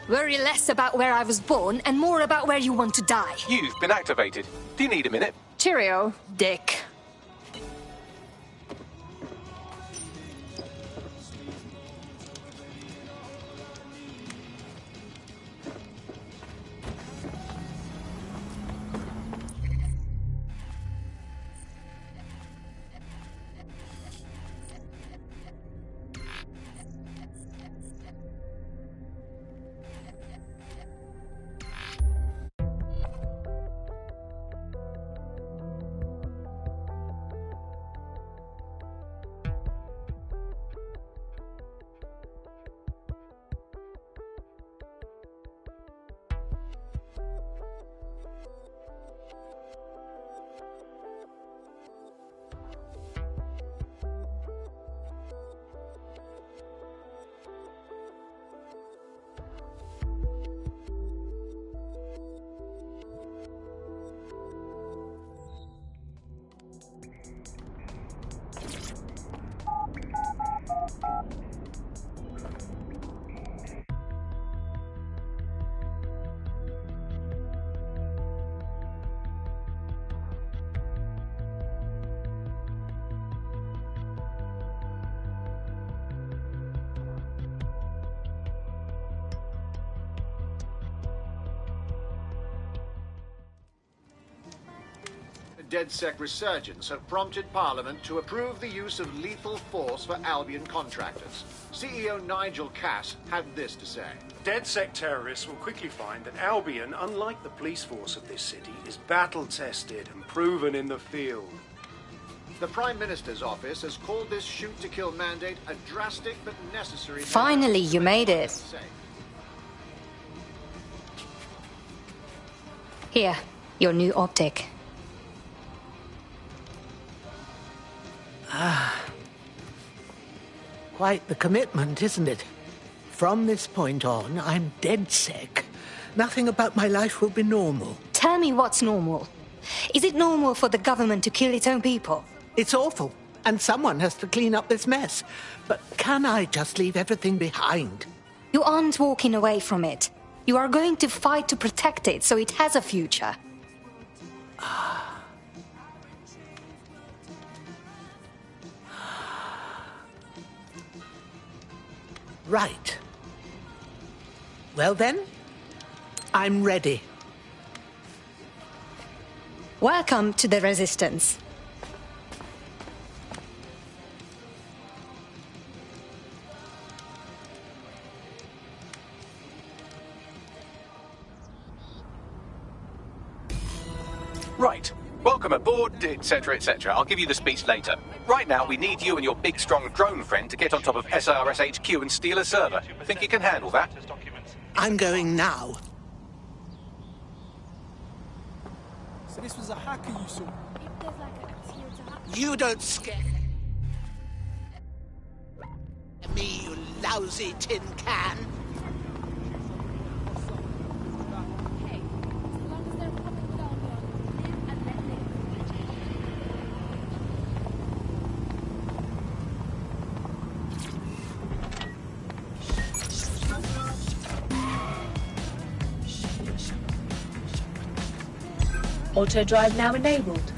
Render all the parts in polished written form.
Worry less about where I was born and more about where you want to die. You've been activated. Do you need a minute? Cheerio, Dick. DedSec resurgence have prompted Parliament to approve the use of lethal force for Albion contractors. CEO Nigel Cass had this to say. DedSec terrorists will quickly find that Albion, unlike the police force of this city, is battle-tested and proven in the field. The Prime Minister's office has called this shoot-to-kill mandate a drastic but necessary... Finally, you made it. Here, your new optic. Quite the commitment, isn't it? From this point on, I'm DedSec. Nothing about my life will be normal. Tell me what's normal. Is it normal for the government to kill its own people? It's awful, and someone has to clean up this mess. But can I just leave everything behind? You aren't walking away from it. You are going to fight to protect it so it has a future. Right. Well then, I'm ready. Welcome to the Resistance. Right. Welcome aboard, etc., etc. I'll give you the speech later. Right now, we need you and your big, strong drone friend to get on top of SRS HQ and steal a server. Think you can handle that? I'm going now. So this was a hacker you saw? You don't scare me, you lousy tin can. Auto drive now enabled.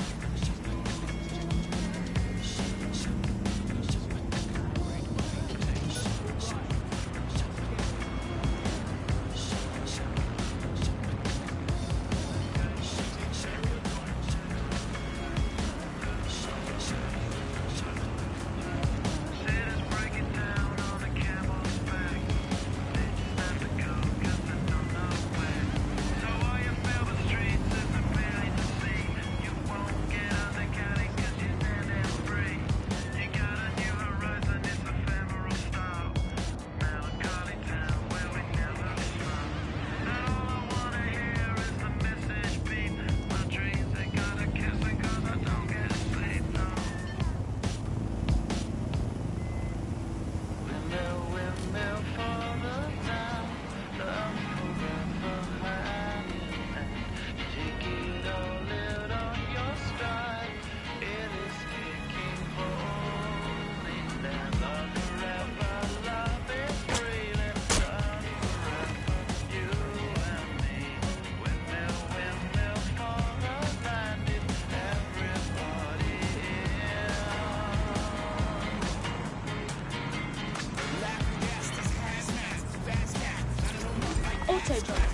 Auto drive.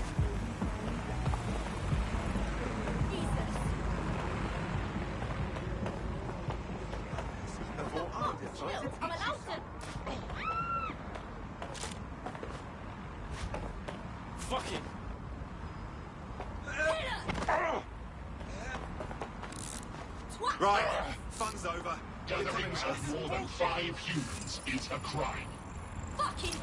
Fuck it. Right, fun's over. Gatherings of more than 5 humans is a crime.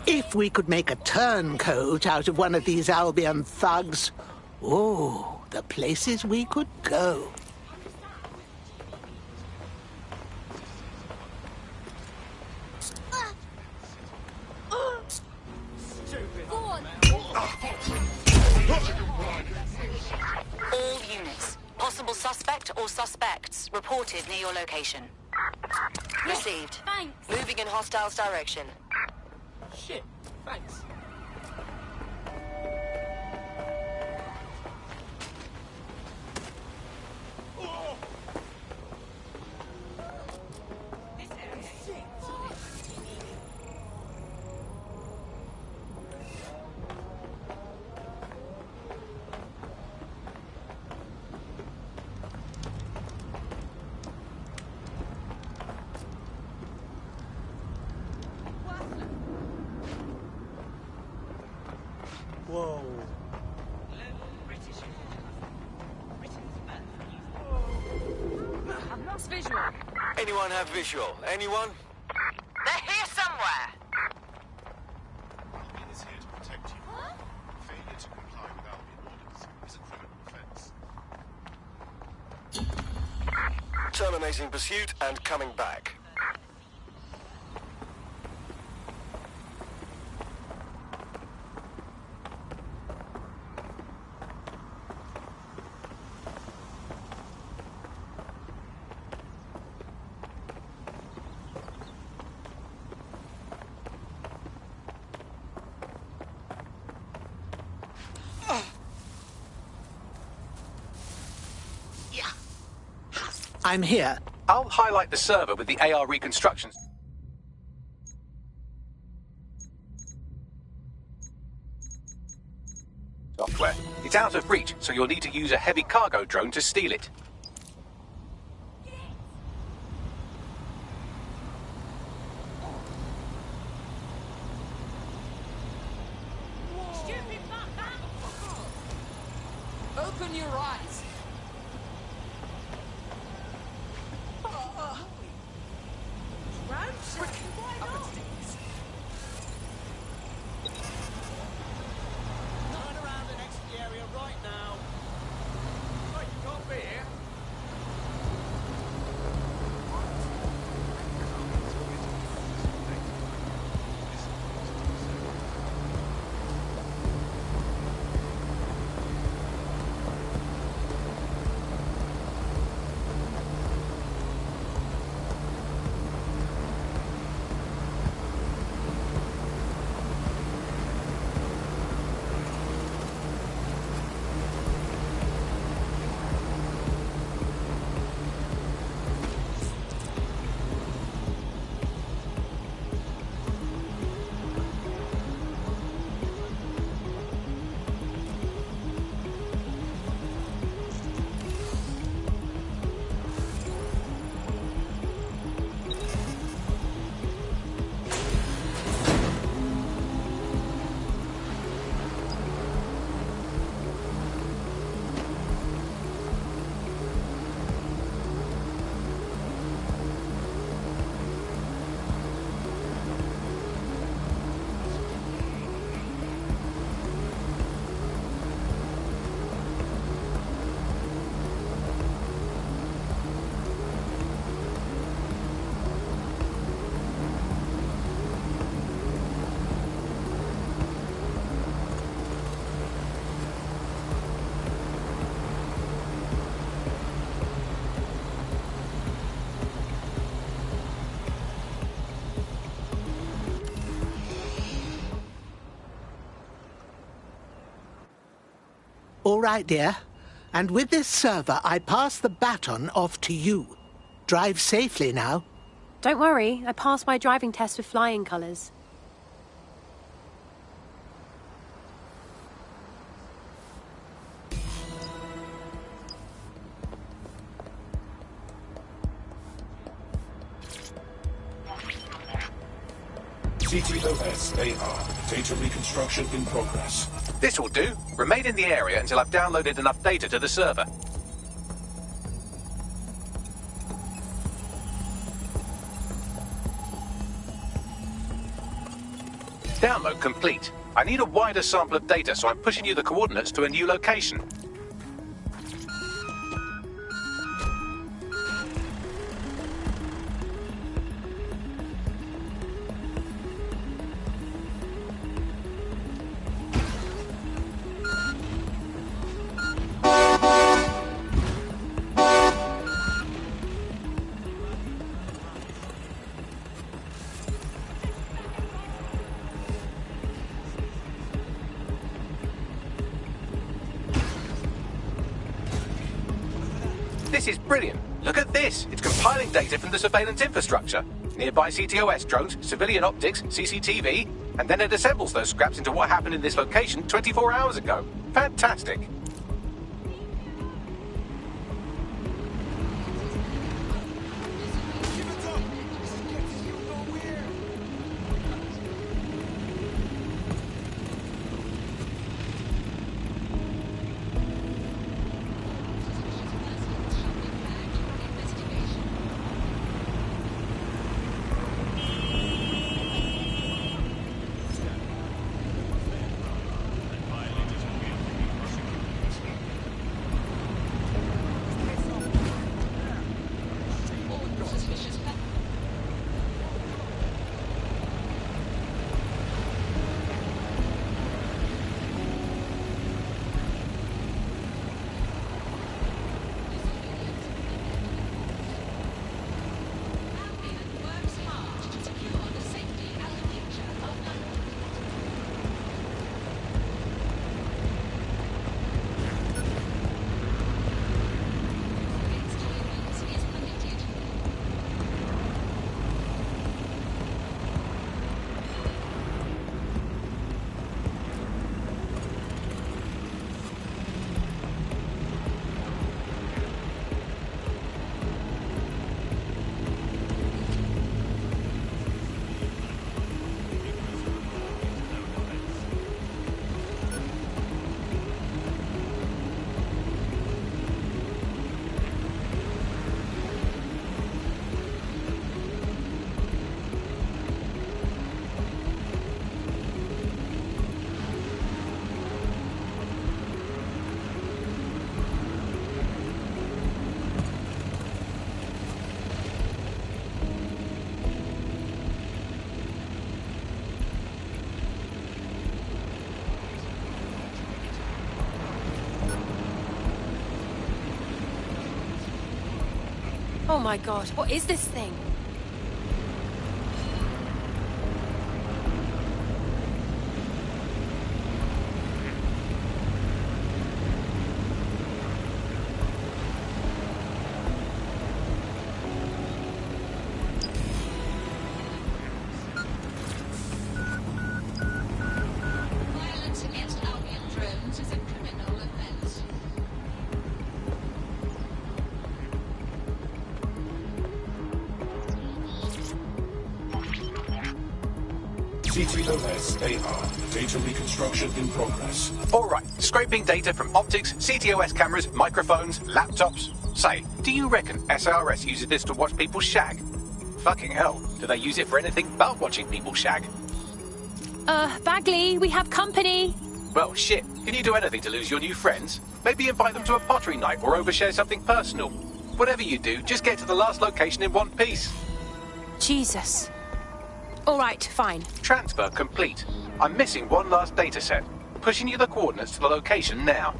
If we could make a turncoat out of one of these Albion thugs, oh, the places we could go. All units. Possible suspect or suspects reported near your location. Received. Thanks. Moving in hostiles direction. Shit, thanks. Whoa. I've lost visual. Anyone have visual? Anyone? They're here somewhere. Albion is here to protect you. Failure to comply with Albion orders is a criminal offense. Terminating pursuit and coming back. I'm here. I'll highlight the server with the AR reconstructions. Software. It's out of reach, so you'll need to use a heavy cargo drone to steal it. Stupid Open your eyes. Why not? Turn around and exit the area right now. Right, you can't be here. All right, dear. And with this server, I pass the baton off to you. Drive safely now. Don't worry, I passed my driving test with flying colours. CTOS-AR. Data reconstruction in progress. This will do. Remain in the area until I've downloaded enough data to the server. Download complete. I need a wider sample of data, so I'm pushing you the coordinates to a new location. This is brilliant. Look at this. It's compiling data from the surveillance infrastructure. Nearby CTOS drones, civilian optics, CCTV, and then it assembles those scraps into what happened in this location 24 hours ago. Fantastic. Oh my god, what is this thing? Violence against Albion drones is a criminal offense. CTOS-AR. Data reconstruction in progress. All right, scraping data from optics, CTOS cameras, microphones, laptops. Say, do you reckon SRS uses this to watch people shag? Fucking hell, do they use it for anything but watching people shag? Bagley, we have company. Well, shit, can you do anything to lose your new friends? Maybe invite them to a pottery night or overshare something personal. Whatever you do, just get to the last location in one piece. Jesus. All right, fine. Transfer complete. I'm missing one last data set. Pushing you the coordinates to the location now.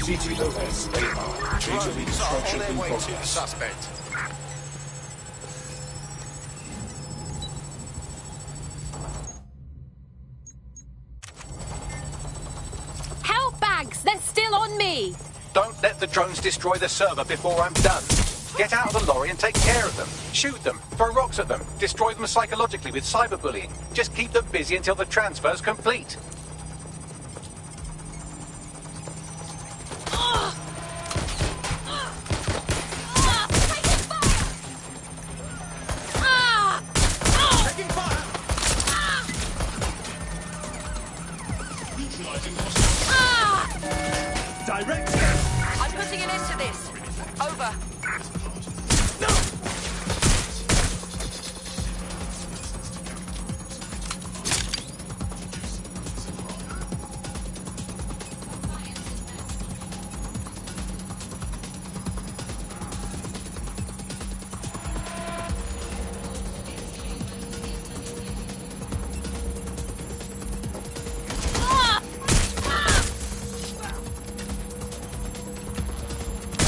CTOS AR. Data reconstruction in progress. Suspect. Help bags! They're still on me! Don't let the drones destroy the server before I'm done. Get out of the lorry and take care of them. Shoot them, throw rocks at them, destroy them psychologically with cyberbullying. Just keep them busy until the transfer's complete. I'm putting an end to this. Over.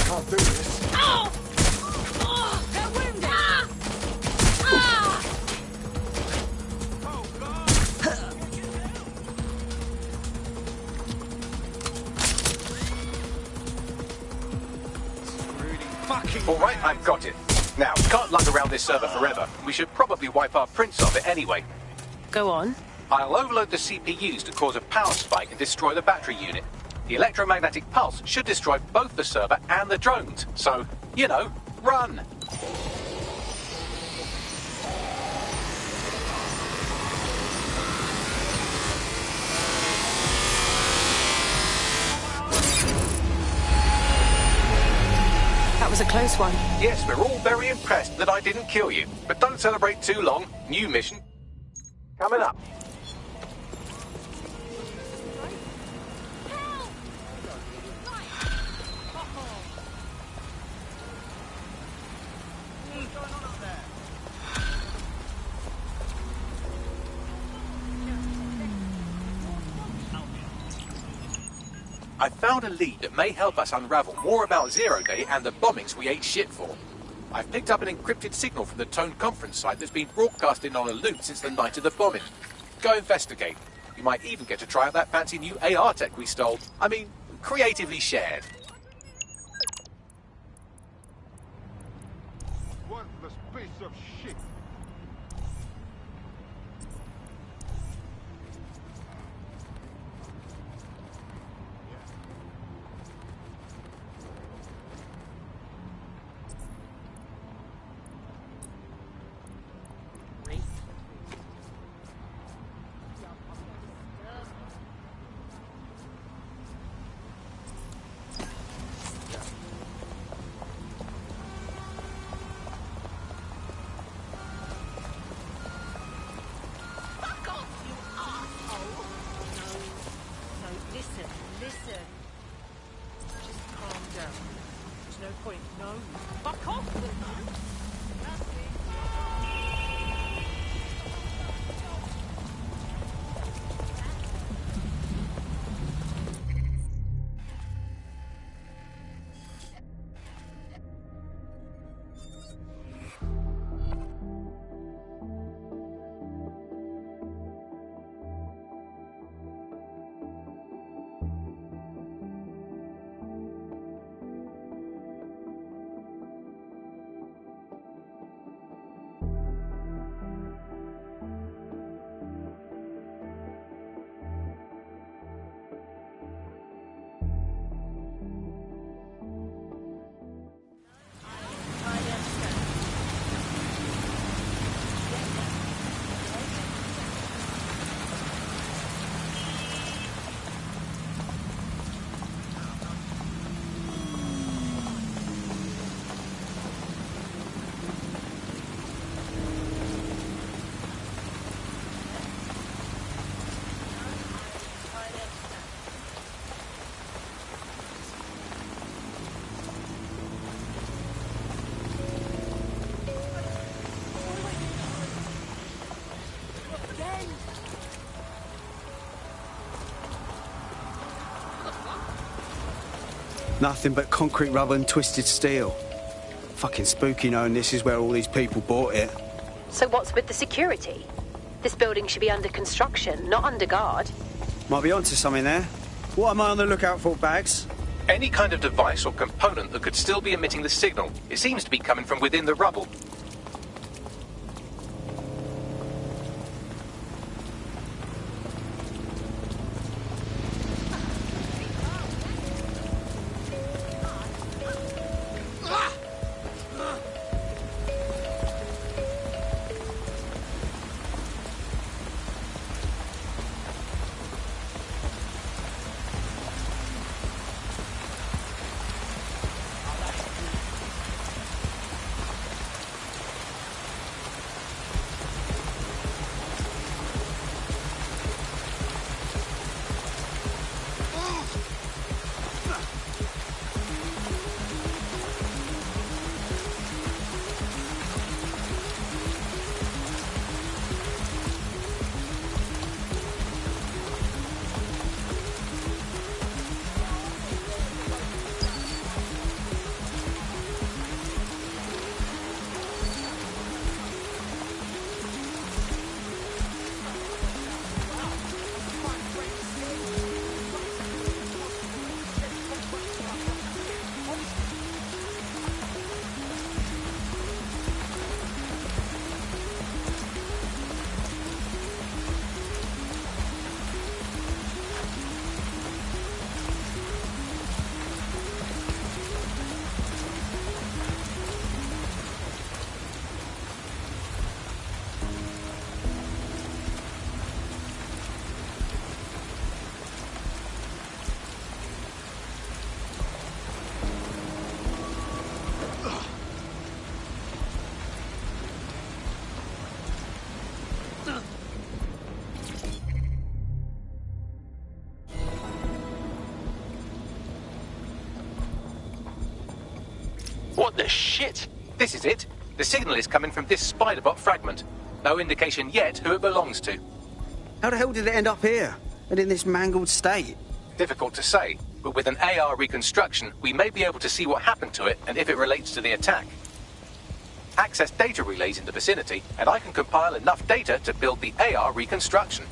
Can't do this. They're wounded. All right, I've got it. Now, we can't lug around this server forever. We should probably wipe our prints off it anyway. Go on. I'll overload the CPUs to cause a power spike and destroy the battery unit. The electromagnetic pulse should destroy both the server and the drones. So, you know, run! That was a close one. Yes, we're all very impressed that I didn't kill you. But don't celebrate too long. New mission coming up. I found a lead that may help us unravel more about Zero Day and the bombings we ate shit for. I've picked up an encrypted signal from the Tone conference site that's been broadcasting on a loop since the night of the bombing. Go investigate. You might even get to try out that fancy new AR tech we stole. I mean, creatively shared. Worthless piece of shit. Nothing but concrete rubber and twisted steel. Fucking spooky knowing this is where all these people bought it. So what's with the security? This building should be under construction, not under guard. Might be onto something there. What am I on the lookout for, Bags? Any kind of device or component that could still be emitting the signal. It seems to be coming from within the rubble. What the shit? This is it. The signal is coming from this spider-bot fragment. No indication yet who it belongs to. How the hell did it end up here? And in this mangled state? Difficult to say, but with an AR reconstruction, we may be able to see what happened to it and if it relates to the attack. Access data relays in the vicinity, and I can compile enough data to build the AR reconstruction.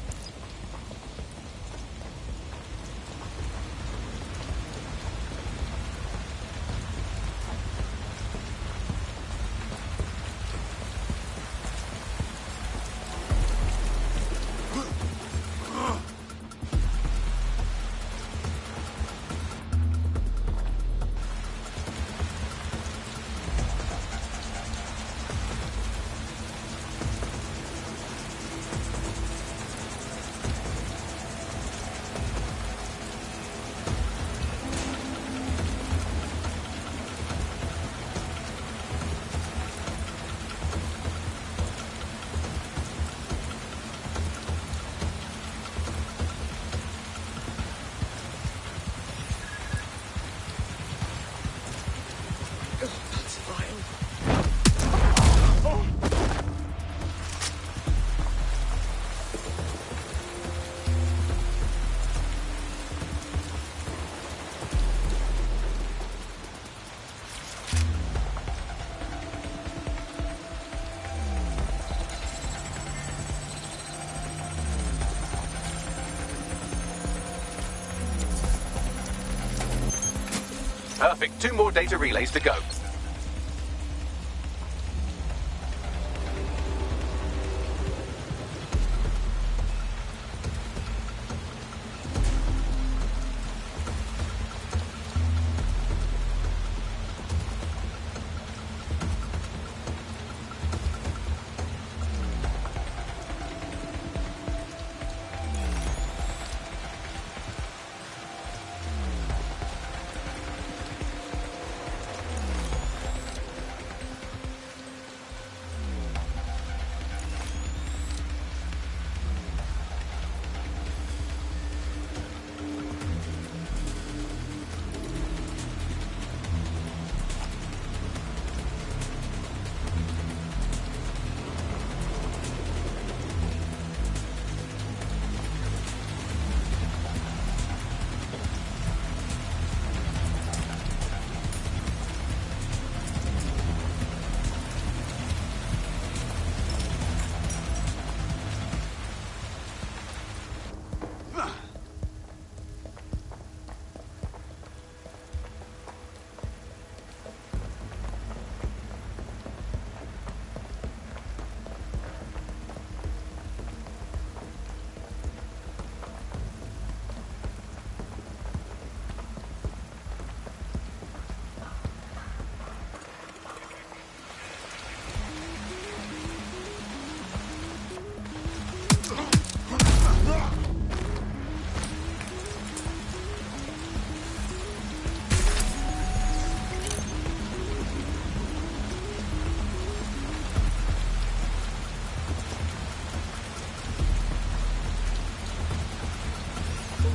Perfect. 2 more data relays to go.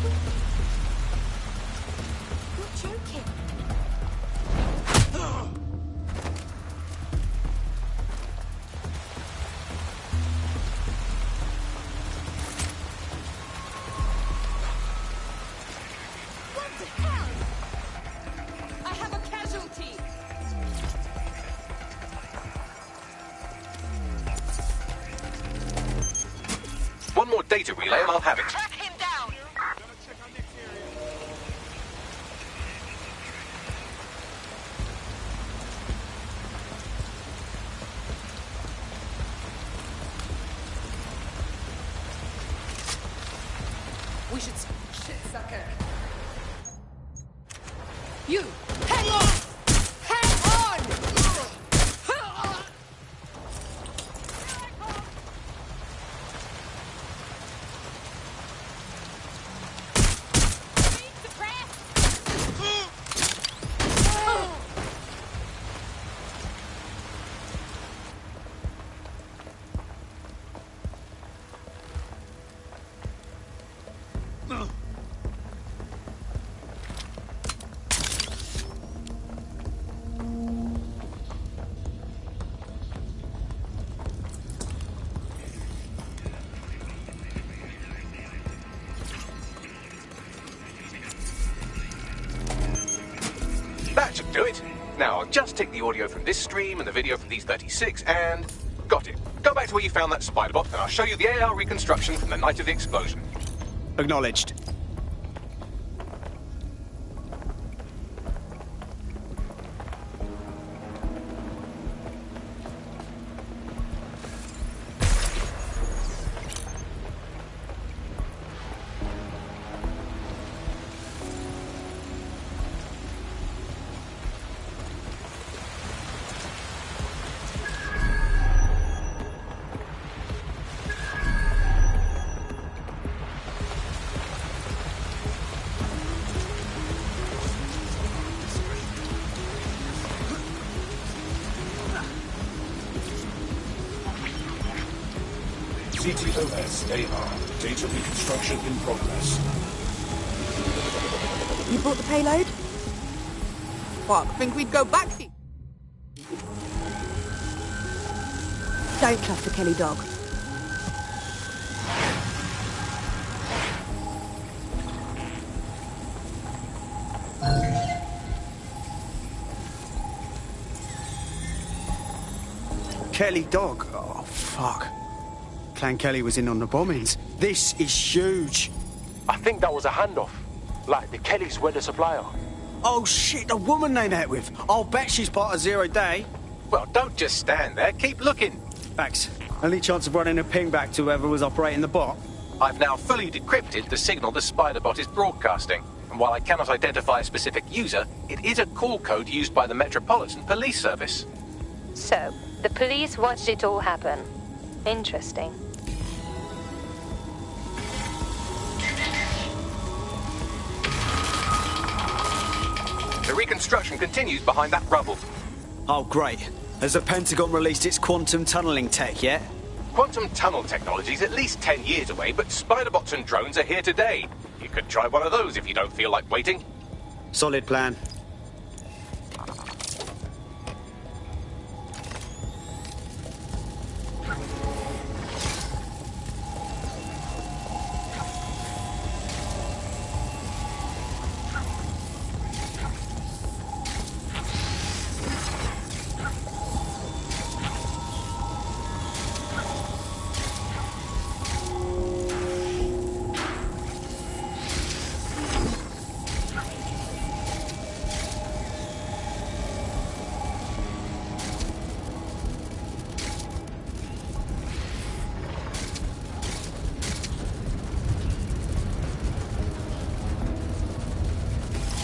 You're joking. What the hell? I have a casualty. One more data relay and I'll have it. Track him down. We should... Shit, sucker. You! Hang on! Hang on! That should do it. Now, I'll just take the audio from this stream and the video from these 36 and... Got it. Go back to where you found that spider bot and I'll show you the AR reconstruction from the night of the explosion. Acknowledged. CTOS AR. Data reconstruction in progress. You brought the payload? Fuck, think we'd go back here? Don't trust the Kelly dog. Kelly dog? Oh, fuck. Clan Kelly was in on the bombings. This is huge. I think that was a handoff. Like, the Kellys were the supplier. Oh, shit, the woman they met with. I'll bet she's part of Zero Day. Well, don't just stand there. Keep looking. Thanks. Only chance of running a ping back to whoever was operating the bot? I've now fully decrypted the signal the spider bot is broadcasting. And while I cannot identify a specific user, it is a call code used by the Metropolitan Police Service. So, the police watched it all happen. Interesting. The reconstruction continues behind that rubble. Oh, great. Has the Pentagon released its quantum tunneling tech yet? Quantum tunnel technology is at least 10 years away, but spider bots and drones are here today. You could try one of those if you don't feel like waiting. Solid plan.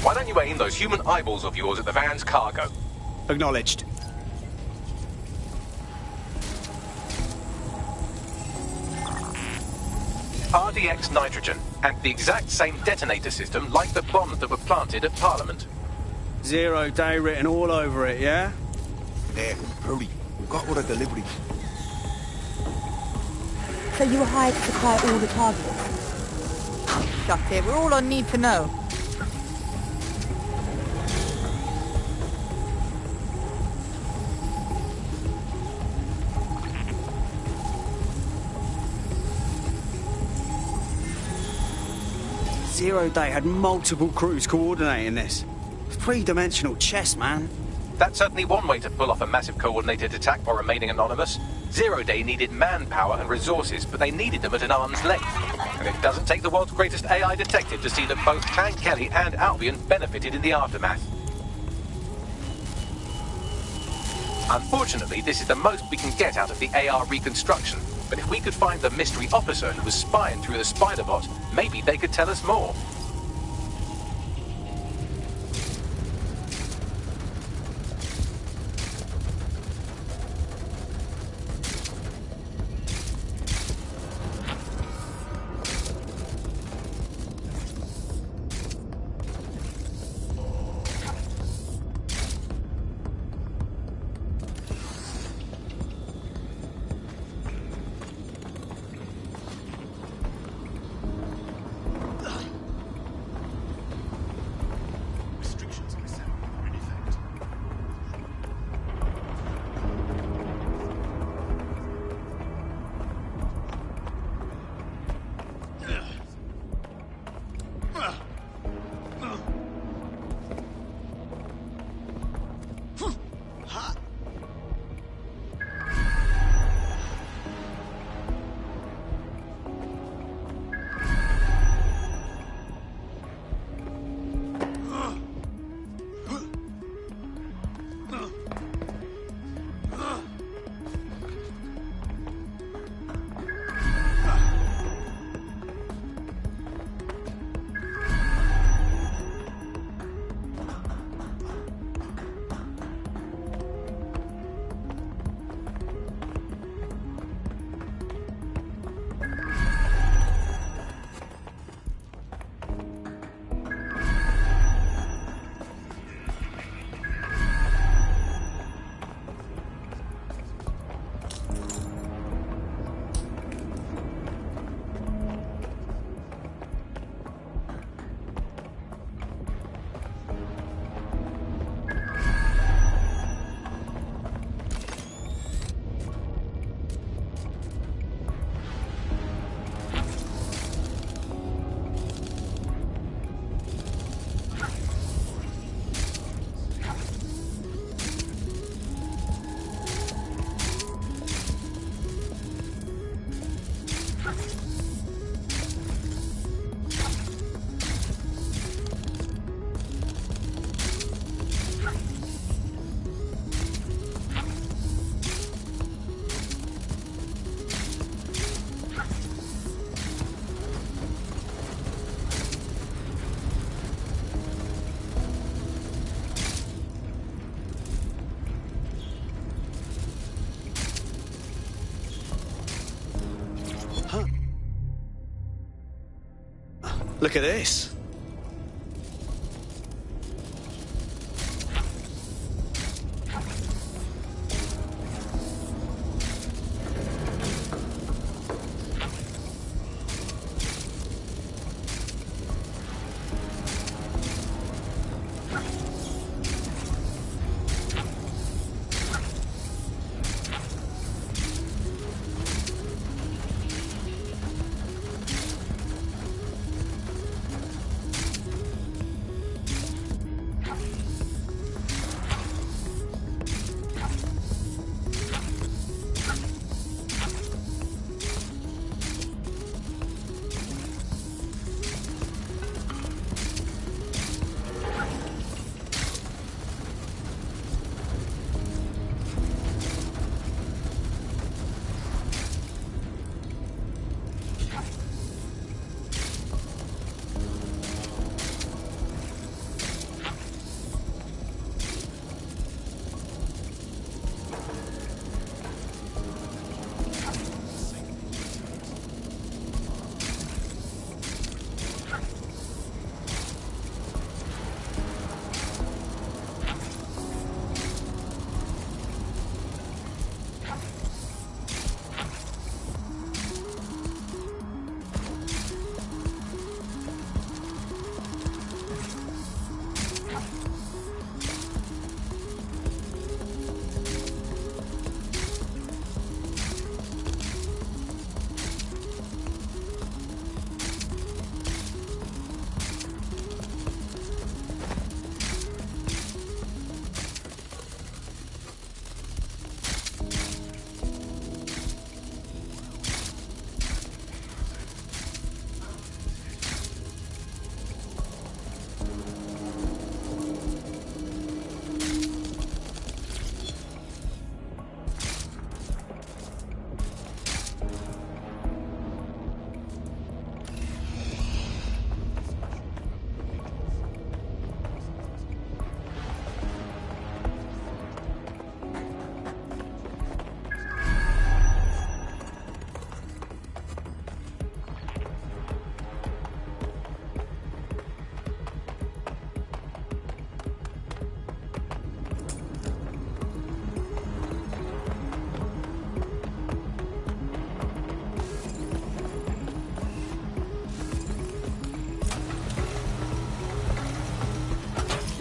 Why don't you aim those human eyeballs of yours at the van's cargo? Acknowledged. RDX nitrogen, and the exact same detonator system like the bombs that were planted at Parliament. 0 Day written all over it, yeah? There, hurry. We've got all the deliveries. So you were hired to supply all the targets? shut it. We're all on need to know. Zero Day had multiple crews coordinating this. Three-dimensional chess, man. That's certainly one way to pull off a massive coordinated attack while remaining anonymous. Zero Day needed manpower and resources, but they needed them at an arm's length. And it doesn't take the world's greatest AI detective to see that both Clan Kelly and Albion benefited in the aftermath. Unfortunately, this is the most we can get out of the AR reconstruction. But if we could find the mystery officer who was spying through the spider bot, maybe they could tell us more. Look at this.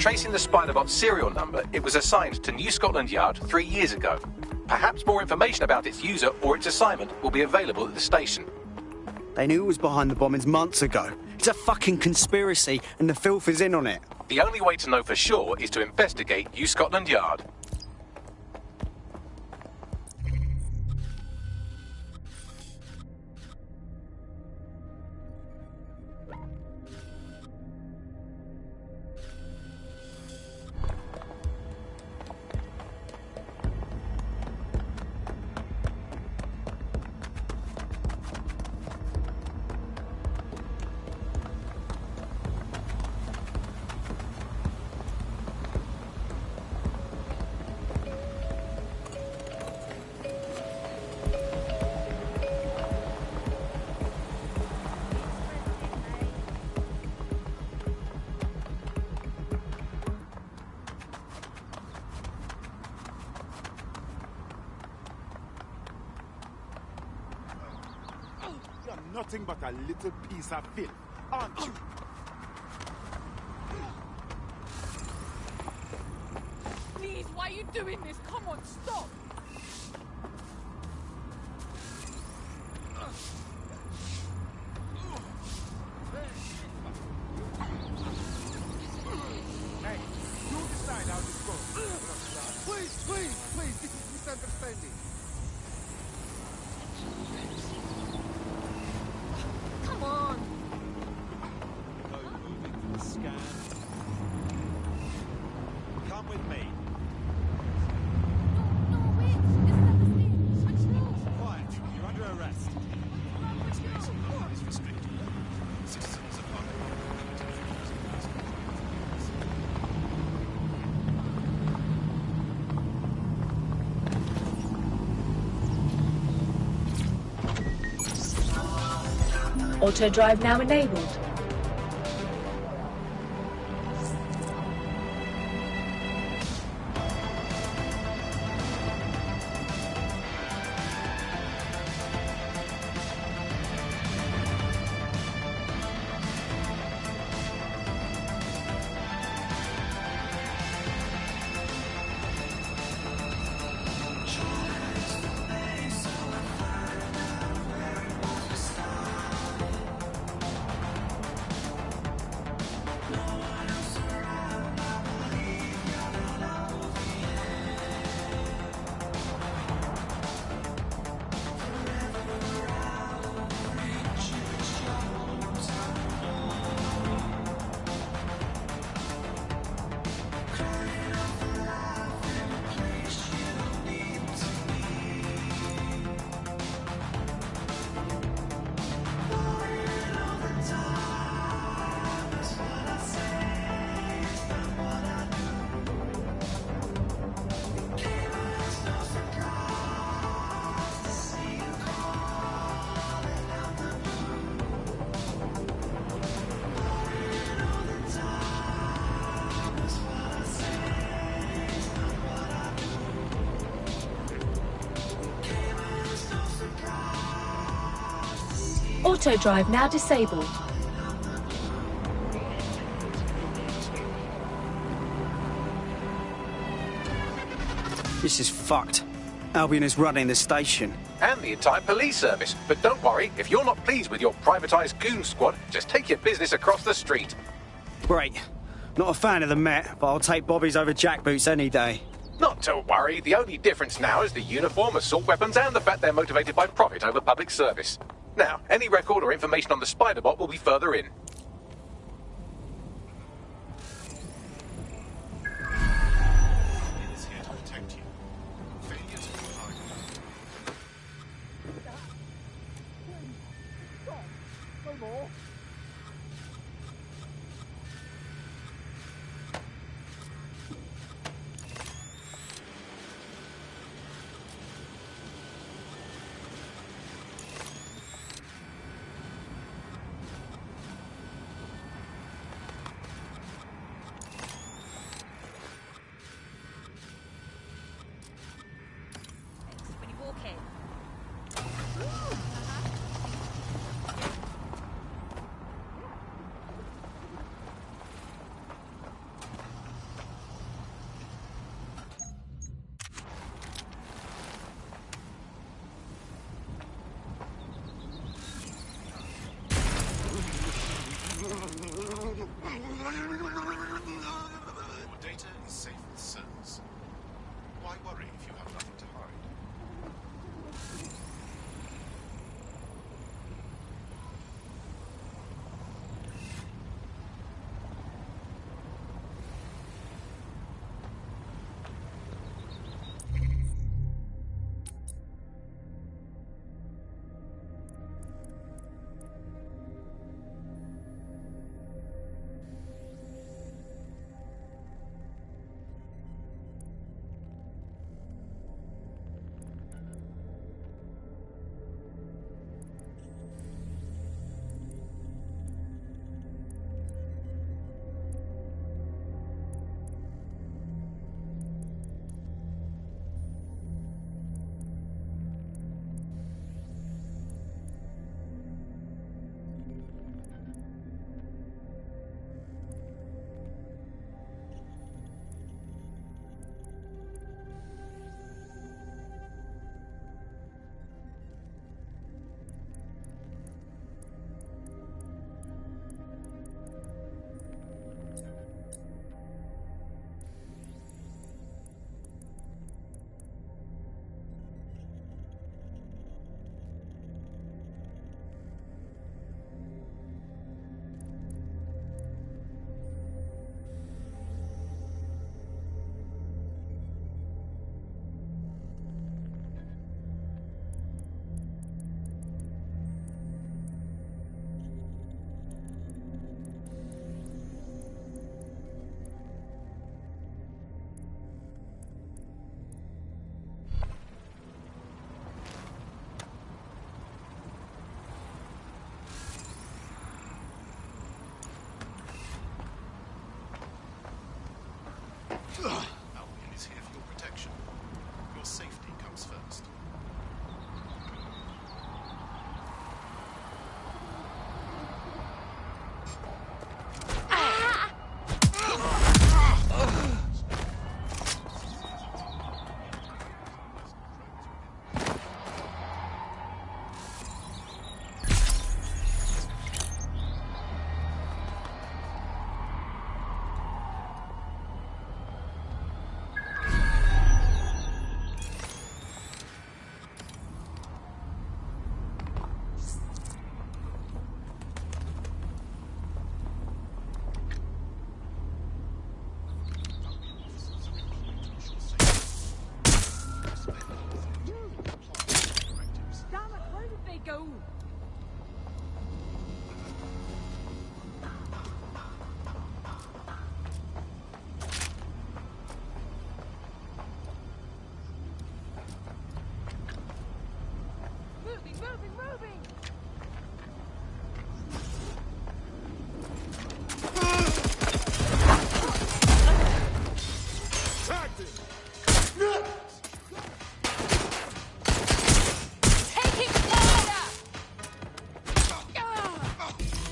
tracing the Spiderbot serial number, it was assigned to New Scotland Yard 3 years ago. Perhaps more information about its user or its assignment will be available at the station. They knew it was behind the bombings months ago. It's a fucking conspiracy, and the filth is in on it. The only way to know for sure is to investigate New Scotland Yard. Nothing but a little piece of filth, aren't you? Please, why are you doing this? Come on, stop! Hey, you decide how this goes. Please, this is misunderstanding. Come on! Moving for the scan. Come with me. No, wait! It's not the same. Quiet. You're under arrest. Auto drive now enabled. Auto drive now disabled. This is fucked. Albion is running the station. And the entire police service. But don't worry, if you're not pleased with your privatised goon squad, just take your business across the street. Great. Not a fan of the Met, but I'll take Bobby's over jackboots any day. Not to worry, the only difference now is the uniform, assault weapons, and the fact they're motivated by profit over public service. Now, any record or information on the Spiderbot will be further in. Is here to protect you. Failure to comply. No more. When you walk in.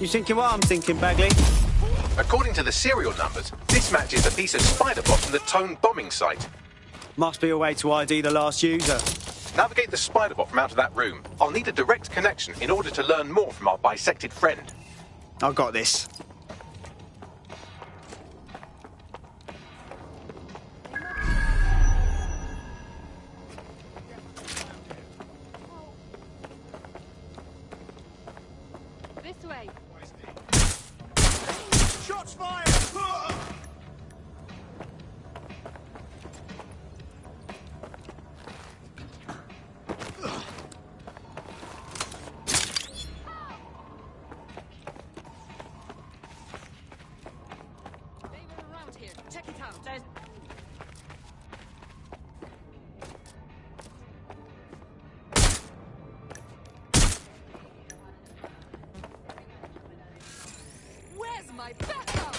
You thinking what I'm thinking, Bagley? According to the serial numbers, this matches a piece of spider bot from the Tone bombing site. Must be a way to ID the last user. Navigate the spider bot from out of that room. I'll need a direct connection in order to learn more from our bisected friend. I've got this. This way. Shots fired! Check it out. There's... Where's my backup?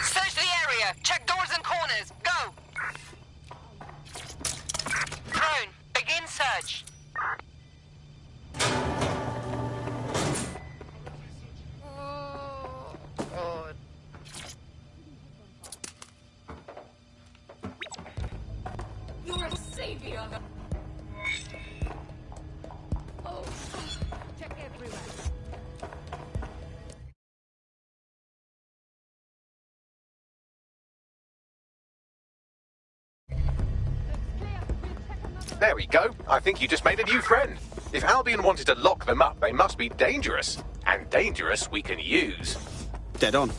Search the area. Check doors and corners. Go. Drone, begin search. Oh, God. You're a savior. Oh, check everywhere. There we go. I think you just made a new friend. If Albion wanted to lock them up, they must be dangerous. And dangerous we can use. Dead on.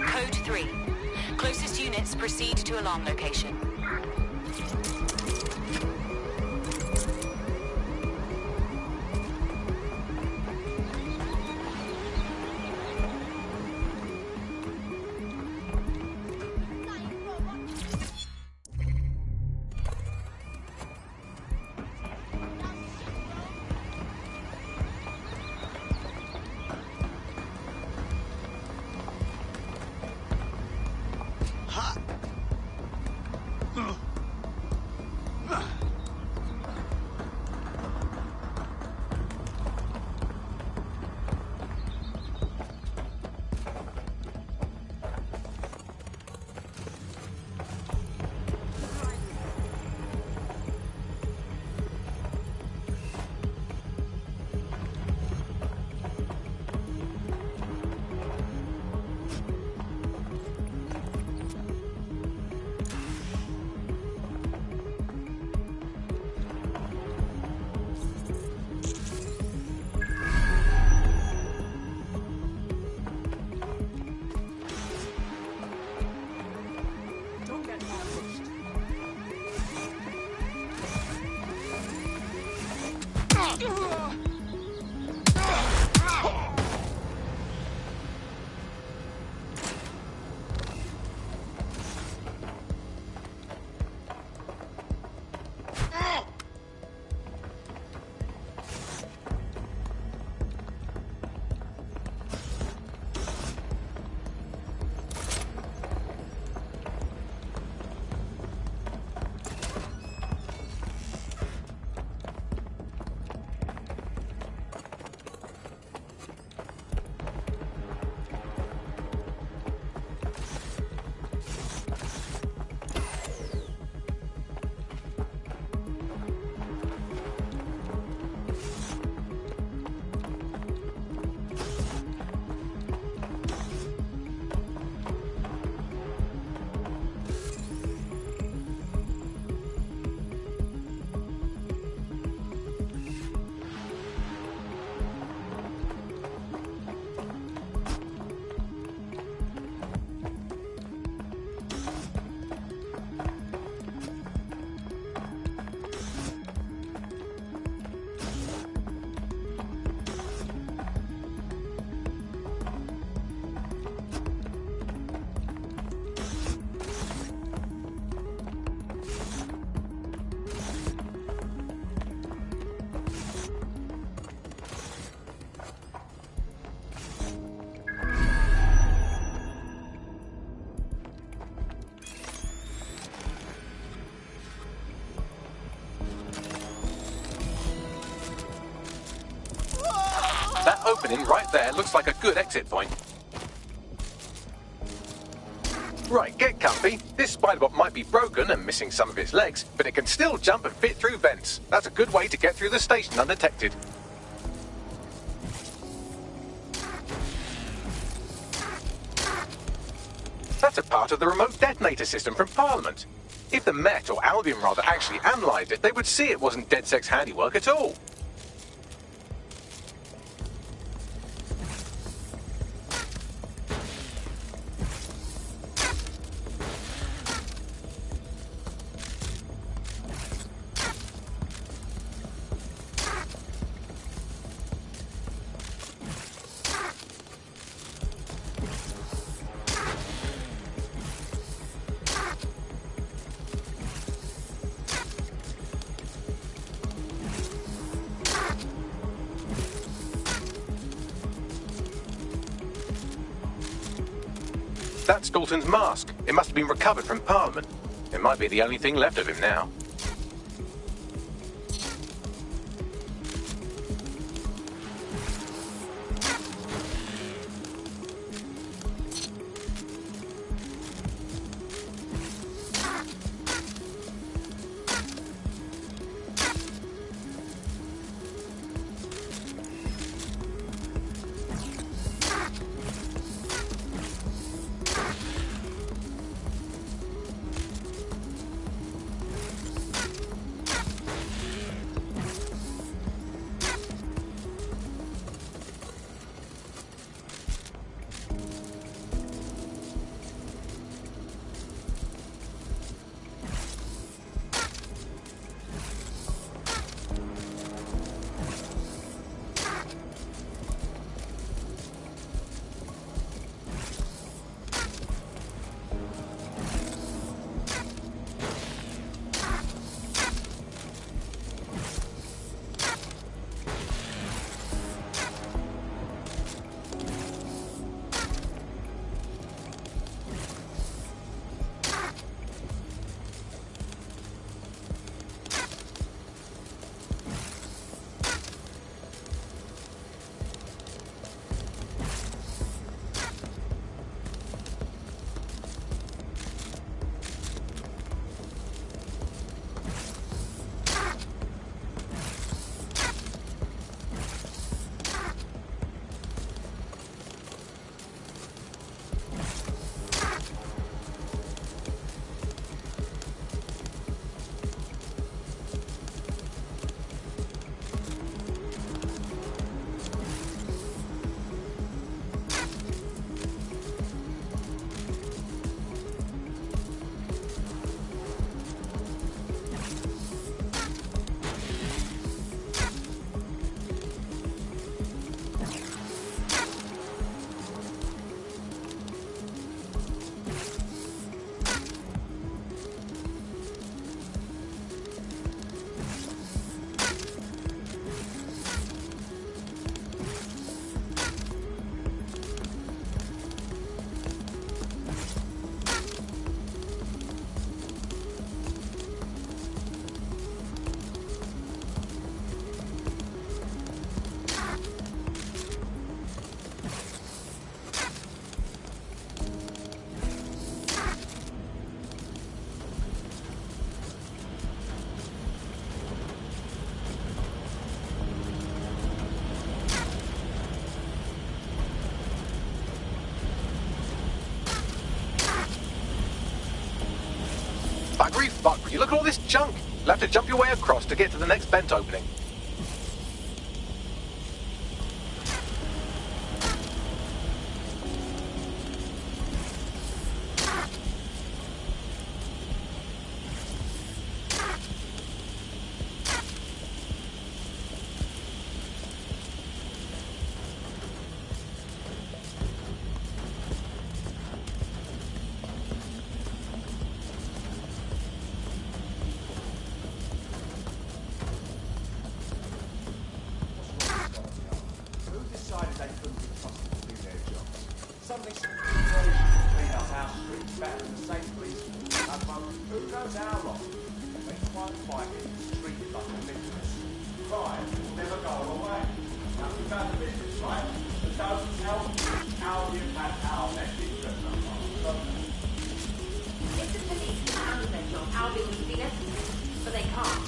Code 3. Closest units proceed to alarm location. opening right there looks like a good exit point. Right, get comfy. This spider-bot might be broken and missing some of its legs, but it can still jump and fit through vents. That's a good way to get through the station undetected. That's a part of the remote detonator system from Parliament. If the Met, or Albion rather, actually analysed it, they would see it wasn't DedSec's handiwork at all. That's Dalton's mask. It must have been recovered from Parliament. It might be the only thing left of him now. Buggery fuck, will you look at all this junk? You'll have to jump your way across to get to the next vent opening. Crime will never go away. Now, we've done the business, right? If the police can handle their job, Albion would be necessary. But they can't.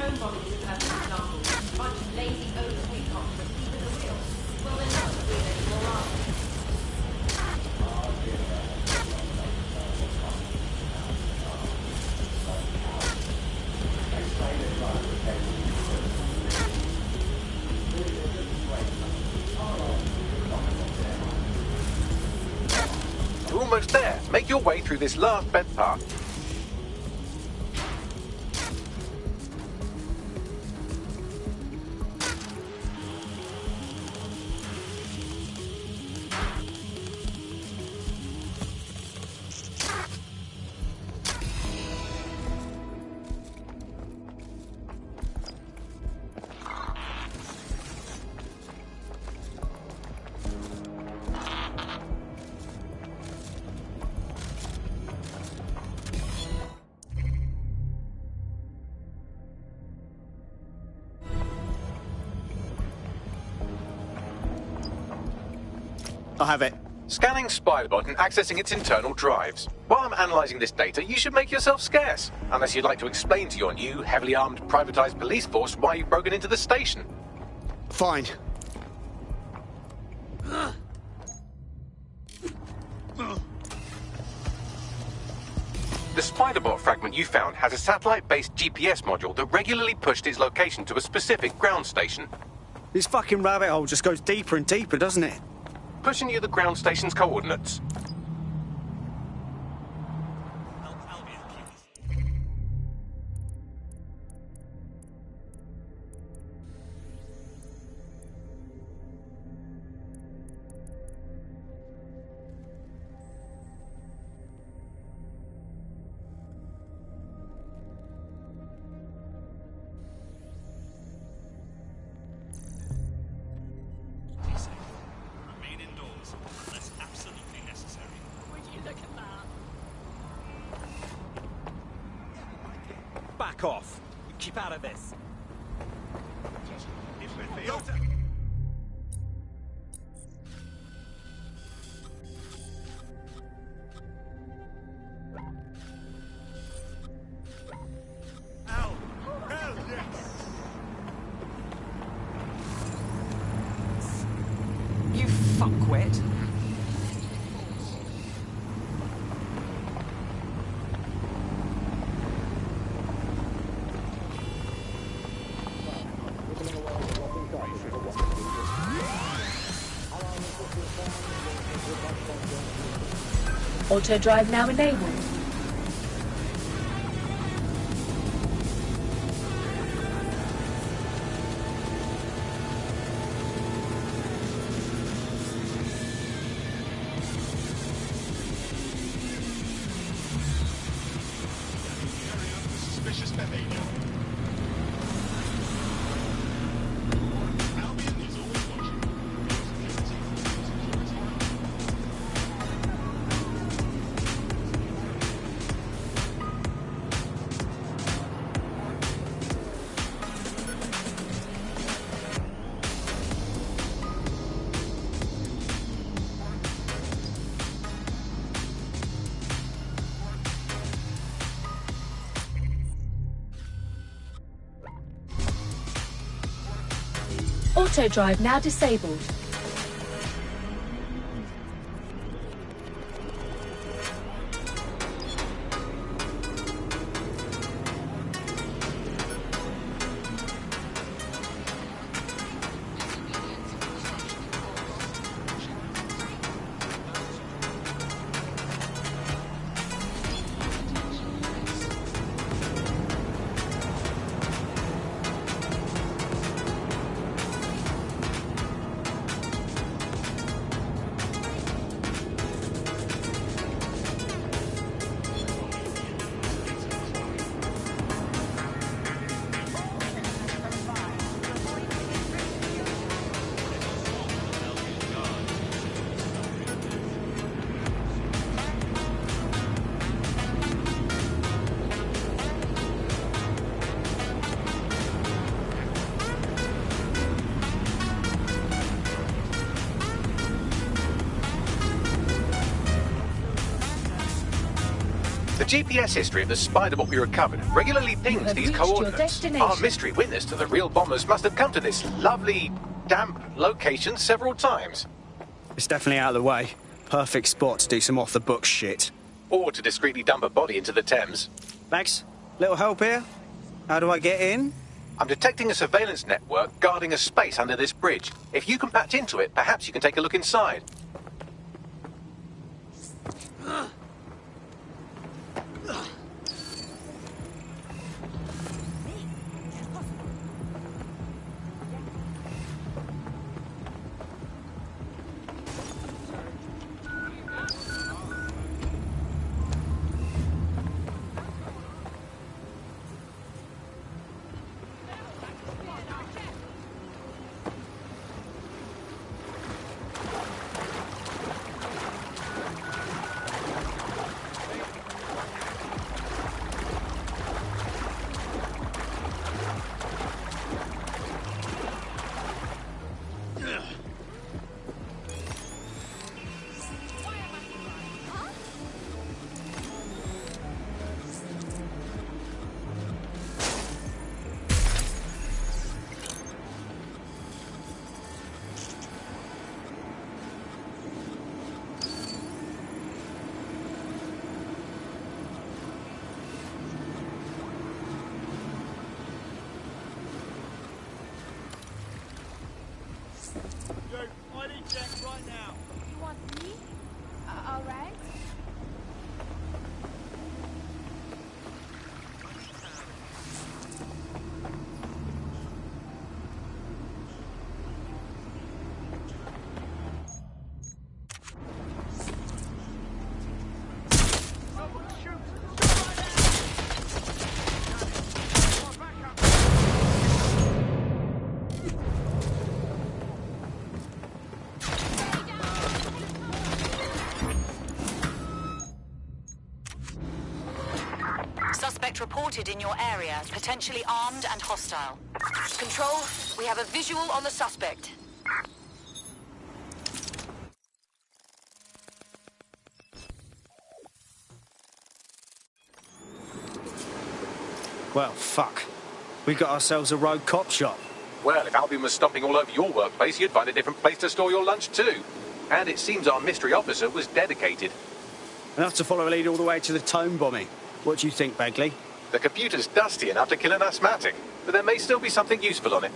Home bombing is a perfect example. A bunch of lazy, overpaid cops with keep in the wheel. Well, they're not doing anymore, are they? You're almost there. Make your way through this last bed path. I have it. Scanning Spybot and accessing its internal drives. While I'm analysing this data, you should make yourself scarce. Unless you'd like to explain to your new, heavily armed, privatised police force why you've broken into the station. Fine. The Spiderbot fragment you found has a satellite-based GPS module that regularly pushed its location to a specific ground station. This fucking rabbit hole just goes deeper and deeper, doesn't it? Pushing you the ground station's coordinates. Back off. Keep out of this. You fuckwit. Auto drive now enabled. Suspicious behavior. Albion is always watching. Auto drive now disabled. GPS history of the spider bot we recovered regularly pings these coordinates. Our mystery witness to the real bombers must have come to this lovely, damp location several times. It's definitely out of the way. Perfect spot to do some off-the-book shit. Or to discreetly dump a body into the Thames. Max, little help here? How do I get in? I'm detecting a surveillance network guarding a space under this bridge. If you can patch into it, perhaps you can take a look inside. Reported in your area, potentially armed and hostile. Control, we have a visual on the suspect. Well, fuck. We got ourselves a rogue cop shop. Well, if Albion was stomping all over your workplace, you'd find a different place to store your lunch too. And it seems our mystery officer was dedicated. Enough to follow a lead all the way to the Tome bombing. What do you think, Bagley? The computer's dusty enough to kill an asthmatic, but there may still be something useful on it.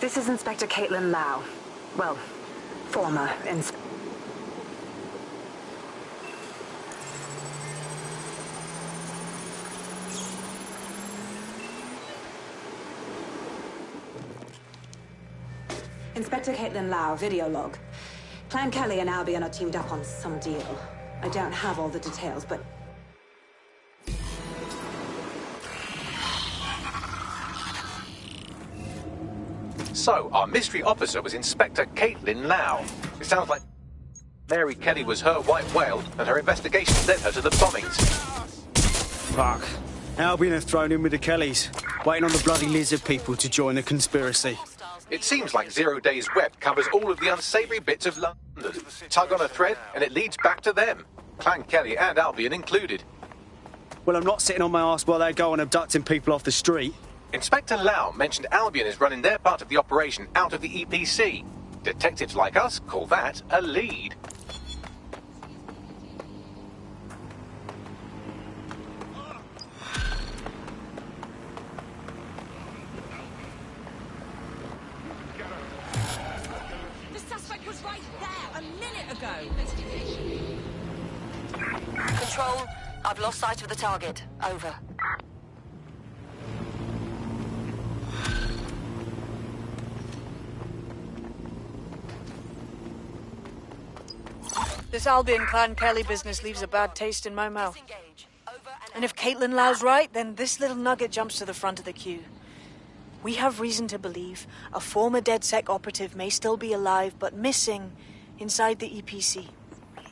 This is Inspector Caitlin Lau. Well, former Inspector. Inspector Caitlin Lau, video log. Clan Kelly and Albion are teamed up on some deal. I don't have all the details, but... So, our mystery officer was Inspector Caitlin Lau. It sounds like Mary Kelly was her white whale, and her investigation led her to the bombings. Fuck. Albion have thrown in with the Kellys, waiting on the bloody lizard people to join the conspiracy. It seems like Zero Days Web covers all of the unsavoury bits of London. Tug on a thread, and it leads back to them. Clan Kelly and Albion included. Well, I'm not sitting on my arse while they go on abducting people off the street. Inspector Lau mentioned Albion is running their part of the operation out of the EPC. Detectives like us call that a lead. The suspect was right there a minute ago. Control, I've lost sight of the target. Over. This Albion Clan Kelly business leaves a bad taste in my mouth. And if Caitlin Lau's right, then this little nugget jumps to the front of the queue. We have reason to believe a former DedSec operative may still be alive, but missing inside the EPC.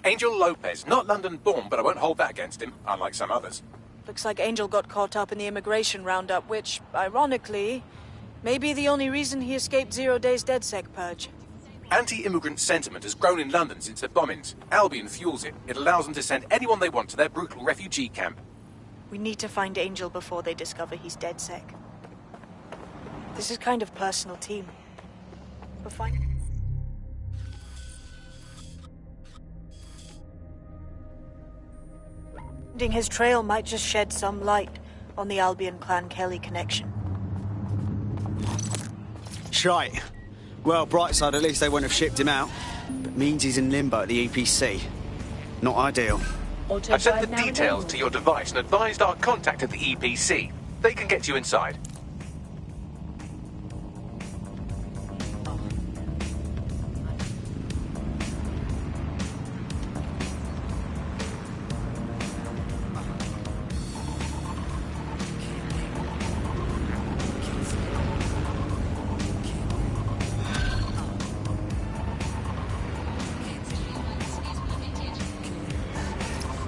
Angel Lopez, not London-born, but I won't hold that against him, unlike some others. Looks like Angel got caught up in the immigration roundup, which, ironically, may be the only reason he escaped 0 days DedSec purge. Anti-immigrant sentiment has grown in London since the bombings. Albion fuels it. It allows them to send anyone they want to their brutal refugee camp. We need to find Angel before they discover he's DedSec. This is kind of personal, team. But fine. Finding his trail might just shed some light on the Albion Clan Kelly connection. Shite. Well, bright side, at least they won't have shipped him out. But means he's in limbo at the EPC. Not ideal. I've sent the details to your device and advised our contact at the EPC. They can get you inside.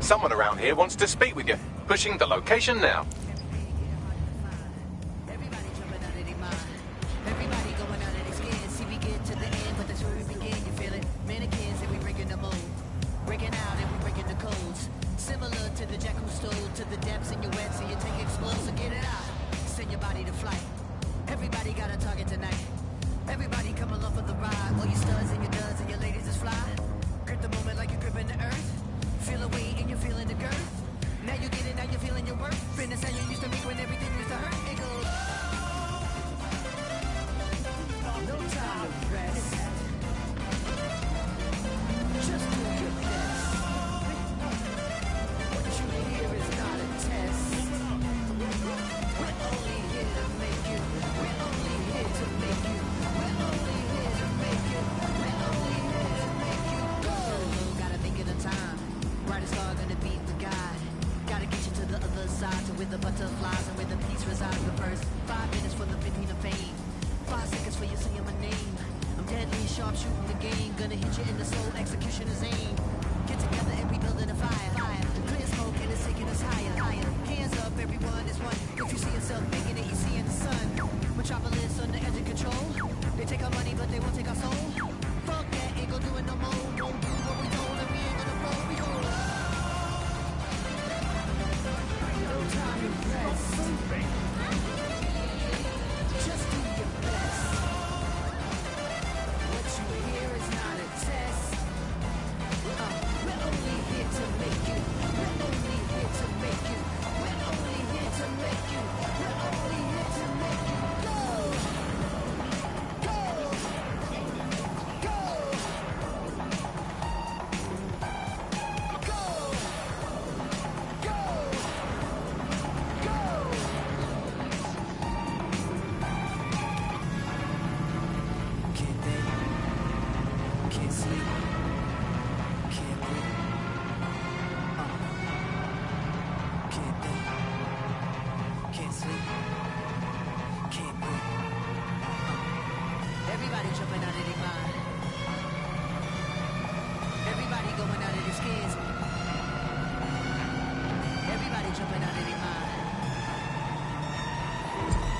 Someone around here wants to speak with you. Pushing the location now.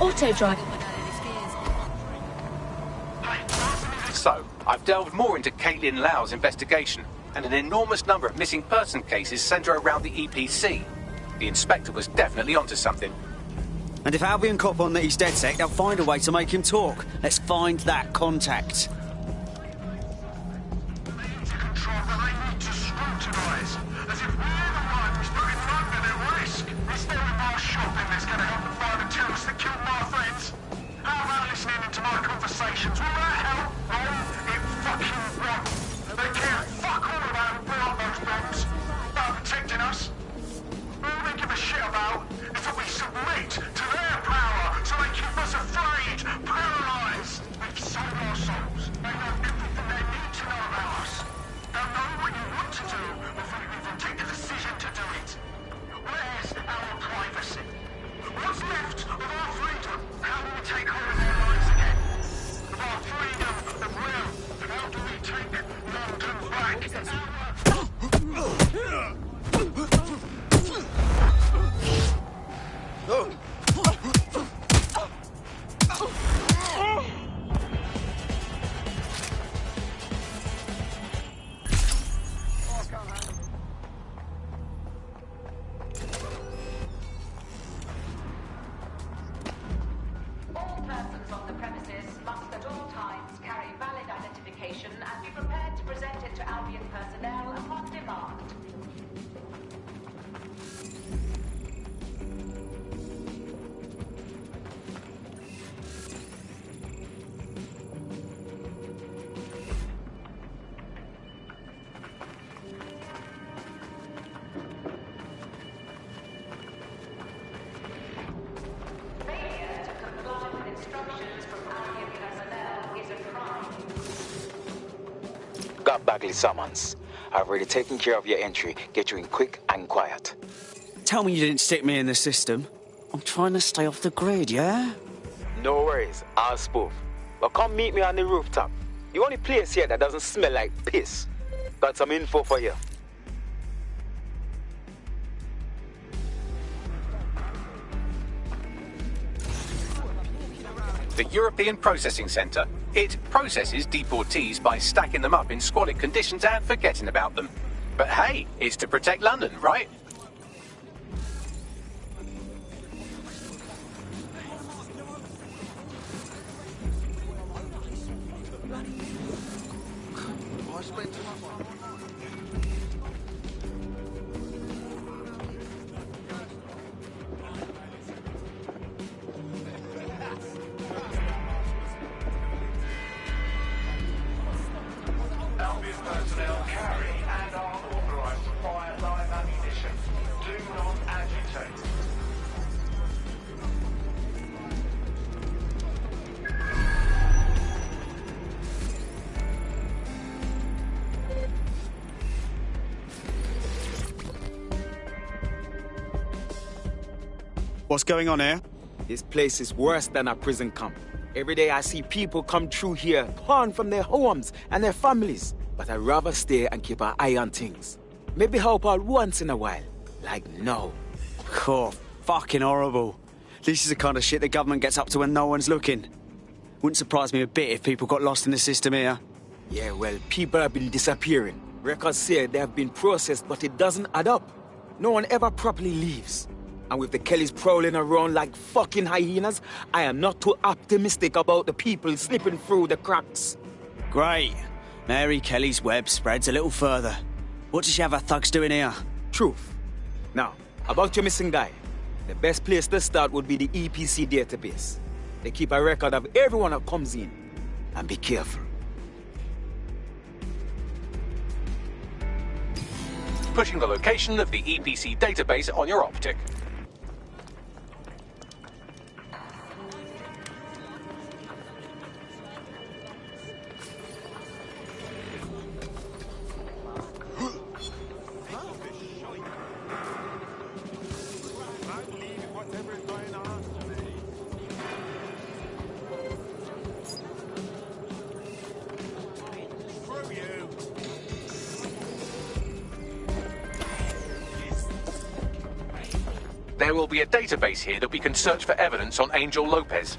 Auto drive. So, I've delved more into Caitlin Lau's investigation, and an enormous number of missing person cases centre around the EPC. The inspector was definitely onto something. And if Albion cop on that he's DedSec, they'll find a way to make him talk. Let's find that contact. Take hold of our lives again. Of our freedom. prepared to present it to Albion personnel upon demand. Got Bagley summons. I've already taken care of your entry. Get you in quick and quiet. Tell me you didn't stick me in the system. I'm trying to stay off the grid, yeah? No worries, I'll spoof. But come meet me on the rooftop. The only place here that doesn't smell like piss. Got some info for you. The European Processing Centre. It processes deportees by stacking them up in squalid conditions and forgetting about them. But hey, it's to protect London, right? Albion personnel carry and are authorized to fire live ammunition. Do not agitate. What's going on here? This place is worse than a prison camp. Every day I see people come through here, torn from their homes and their families. But I'd rather stay and keep an eye on things. Maybe help out once in a while. Like now. Oh, fucking horrible. This is the kind of shit the government gets up to when no one's looking. Wouldn't surprise me a bit if people got lost in the system here. Yeah, well, people have been disappearing. Records say they have been processed, but it doesn't add up. No one ever properly leaves. And with the Kellys prowling around like fucking hyenas, I am not too optimistic about the people slipping through the cracks. Great. Mary Kelly's web spreads a little further. What does she have her thugs doing here? Truth. Now, about your missing guy. The best place to start would be the EPC database. They keep a record of everyone that comes in. And be careful. Pushing the location of the EPC database on your optic. There will be a database here that we can search for evidence on Angel Lopez.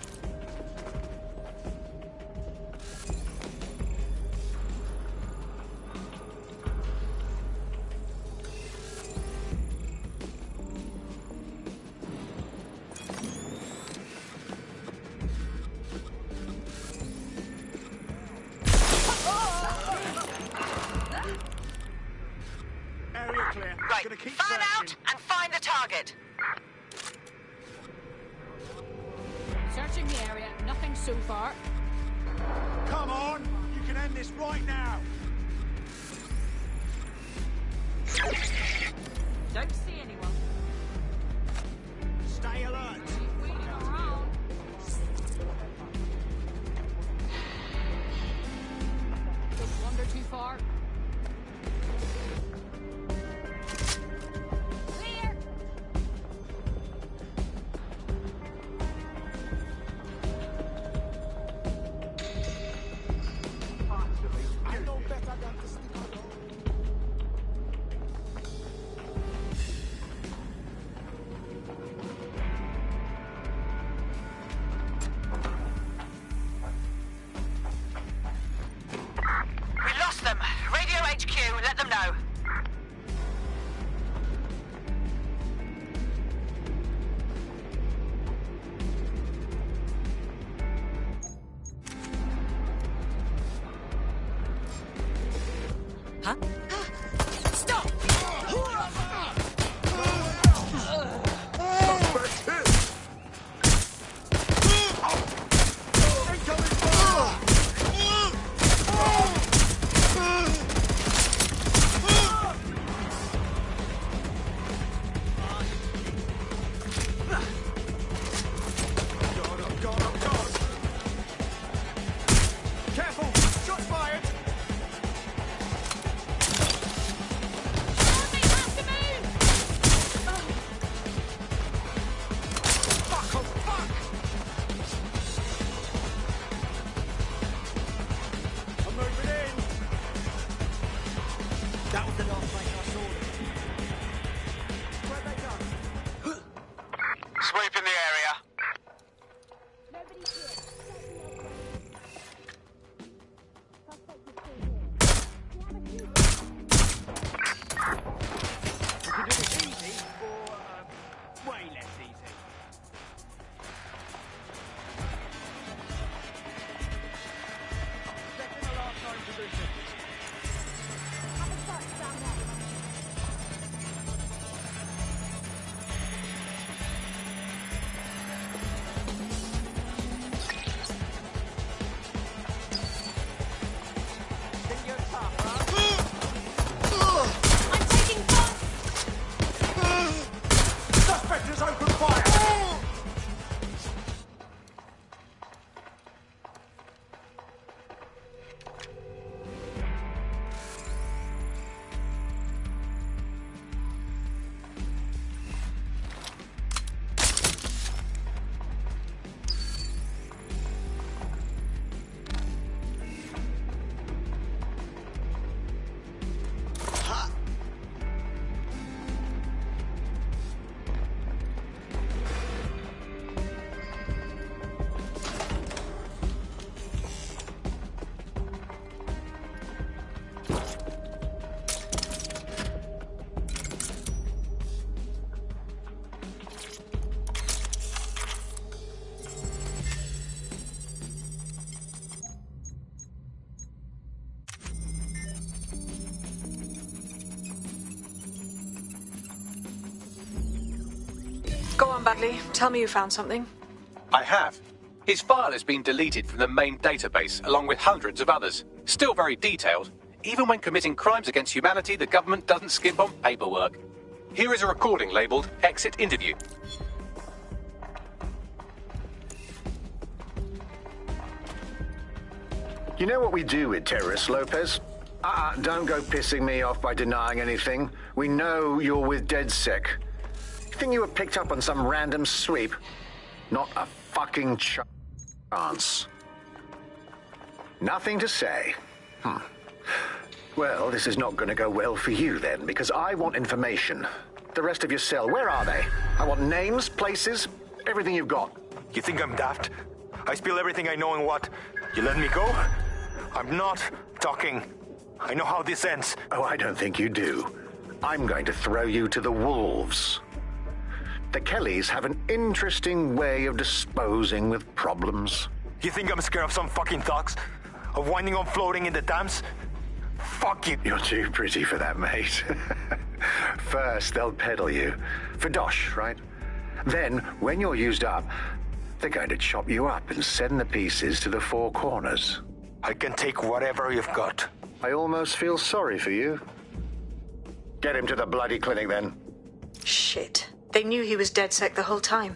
Right, fan out and find the target. Searching the area, nothing so far. Come on! You can end this right now! Don't see anyone. Stay alert! Waiting around. Don't wander too far. Clear! Huh? Stop! Careful! Shots fired! Fuck, oh fuck! I'm moving in! That was the last place I saw them. Where they gone? Sweep in the area. We can do it easy or way less easy. Second to last time position. Think you're tough, huh? I'm taking fire! Suspect has opened fire! Go on, Bagley. Tell me you found something. I have. His file has been deleted from the main database, along with hundreds of others. Still very detailed. Even when committing crimes against humanity, the government doesn't skimp on paperwork. Here is a recording labelled Exit Interview. You know what we do with terrorists, Lopez? Don't go pissing me off by denying anything. We know you're with DedSec. You think you were picked up on some random sweep? Not a fucking chance. Nothing to say. Well, this is not going to go well for you then, because I want information. The rest of your cell, where are they? I want names, places, everything you've got. You think I'm daft? I spill everything I know and what? You let me go? I'm not talking. I know how this ends. Oh, I don't think you do. I'm going to throw you to the wolves. The Kellys have an interesting way of disposing with problems. You think I'm scared of some fucking thugs? Of winding up floating in the dams? Fuck you. You're too pretty for that, mate. First, they'll peddle you. For dosh, right? Then, when you're used up, they're going to chop you up and send the pieces to the four corners. I can take whatever you've got. I almost feel sorry for you. Get him to the bloody clinic, then. Shit. They knew he was DedSec the whole time.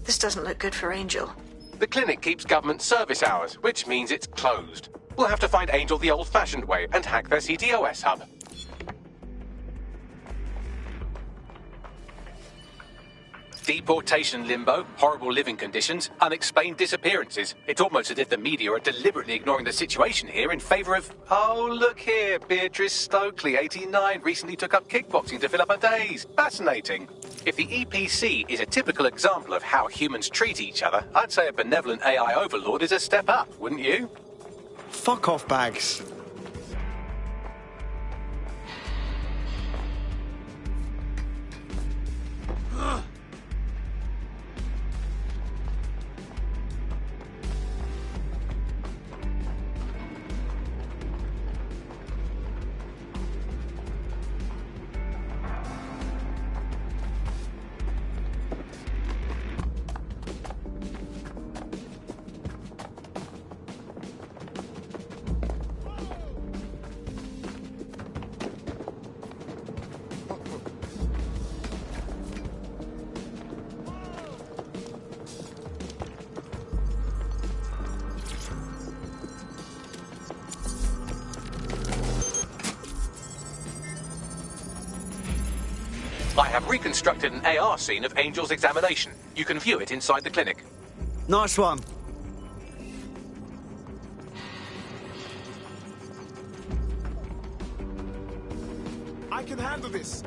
This doesn't look good for Angel. The clinic keeps government service hours, which means it's closed. We'll have to find Angel the old-fashioned way and hack their CTOS hub. Deportation limbo, horrible living conditions, unexplained disappearances. It's almost as if the media are deliberately ignoring the situation here in favour of... Oh, look here, Beatrice Stokely, 89, recently took up kickboxing to fill up her days. Fascinating. If the EPC is a typical example of how humans treat each other, I'd say a benevolent AI overlord is a step up, wouldn't you? Fuck off, Bags. I have reconstructed an AR scene of Angel's examination. You can view it inside the clinic. Nice one. I can handle this.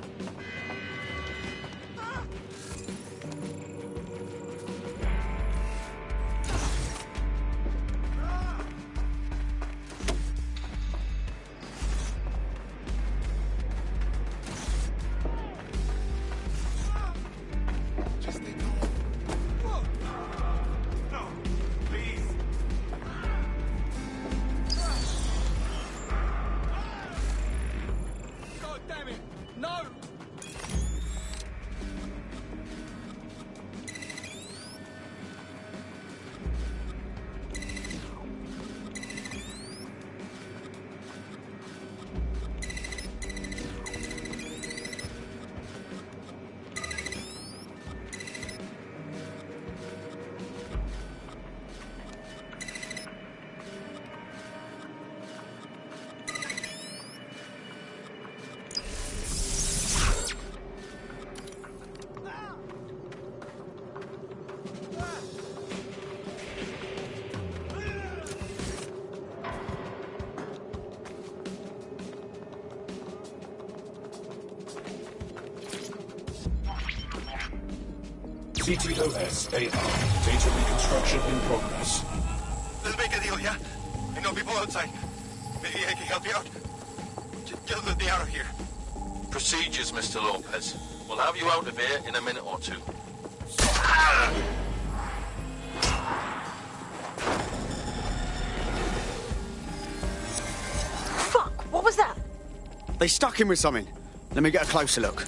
CTOS AR. Data reconstruction in progress. Let's make a deal, yeah? I know people outside. Maybe I can help you out. Just let me out of here. Procedures, Mr. Lopez. We'll have you out of here in a minute or two. Fuck! What was that? They stuck him with something. Let me get a closer look.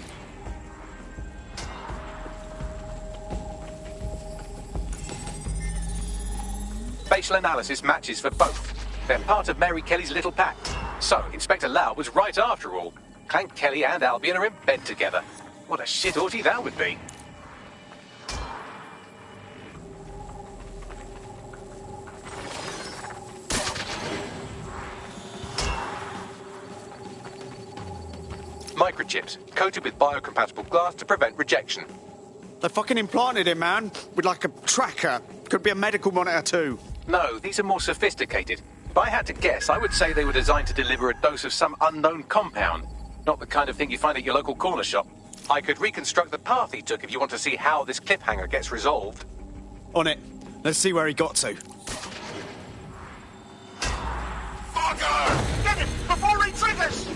Facial analysis matches for both. They're part of Mary Kelly's little pack. So, Inspector Lau was right after all. Clank Kelly and Albion are in bed together. What a shit orgy that would be. Microchips, coated with biocompatible glass to prevent rejection. They fucking implanted him, man, with like a tracker. Could be a medical monitor too. No, these are more sophisticated. If I had to guess, I would say they were designed to deliver a dose of some unknown compound. Not the kind of thing you find at your local corner shop. I could reconstruct the path he took if you want to see how this cliffhanger gets resolved. On it. Let's see where he got to. Fucker! Get it before he triggers!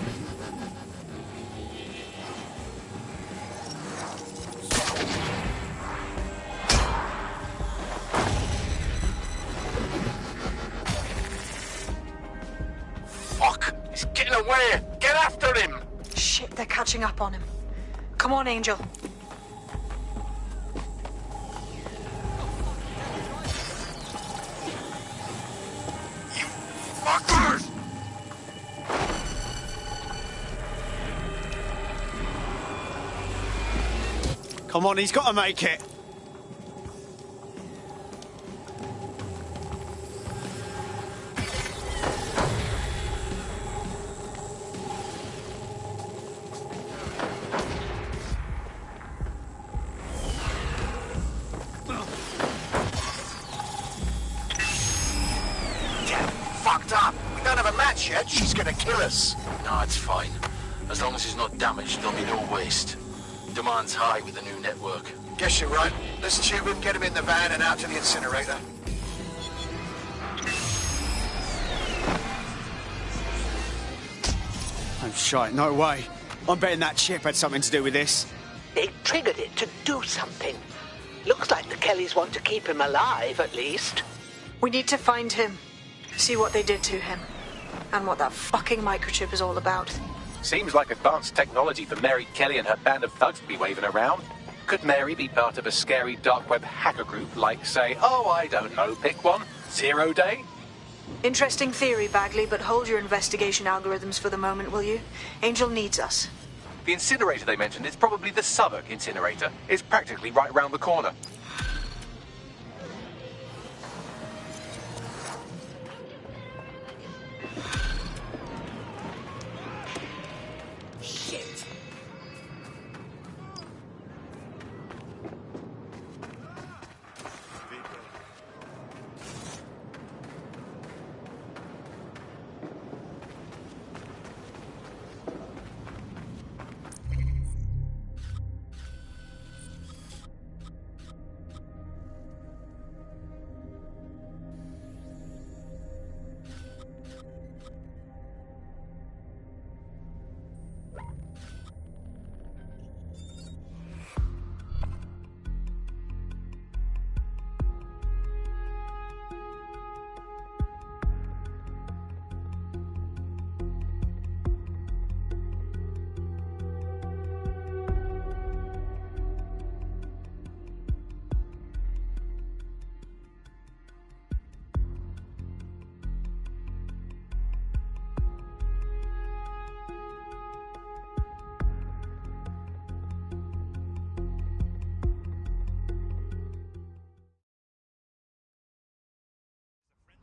Fuck! He's getting away! Get after him! Shit, they're catching up on him. Come on, Angel. Fuckers! Come on, he's got to make it. Yet, she's gonna kill us. No, it's fine. As long as he's not damaged, there'll be no waste. Demand's high with the new network. Guess you're right. Let's tube him, get him in the van and out to the incinerator. Oh, shite, no way. I'm betting that chip had something to do with this. They triggered it to do something. Looks like the Kellys want to keep him alive, at least. We need to find him. See what they did to him. And what that fucking microchip is all about. Seems like advanced technology for Mary Kelly and her band of thugs to be waving around. Could Mary be part of a scary dark web hacker group like, say, oh, I don't know, pick one, 0 Day? Interesting theory, Bagley, but hold your investigation algorithms for the moment, will you? Angel needs us. The incinerator they mentioned is probably the Southwark incinerator. It's practically right round the corner.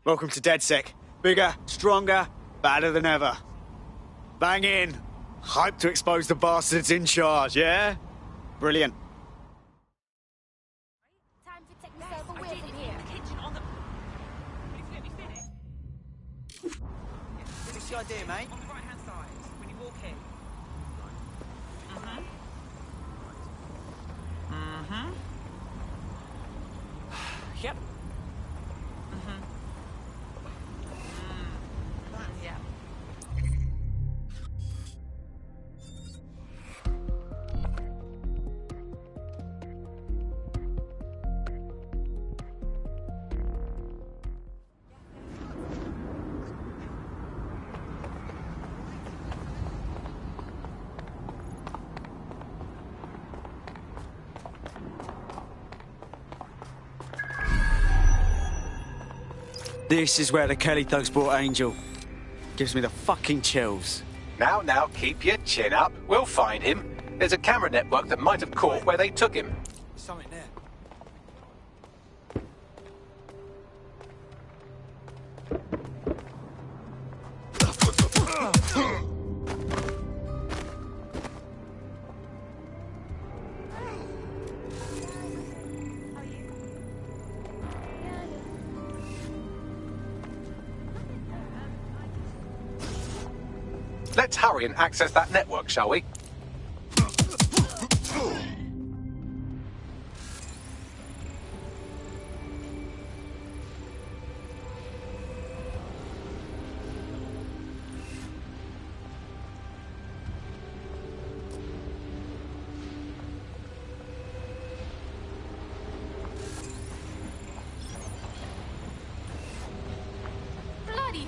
Welcome to DedSec. Bigger, stronger, badder than ever. Bang in. Hyped to expose the bastards in charge, yeah? Brilliant. Time to take myself away from here. Kitchen on the... Let me finish. Finish the idea, mate. On the right-hand side, when you walk in. Yep. Yeah. This is where the Kelly thugs brought Angel. Gives me the fucking chills. Now, keep your chin up. We'll find him. There's a camera network that might have caught where they took him. Something there. Let's hurry and access that network, shall we? Bloody!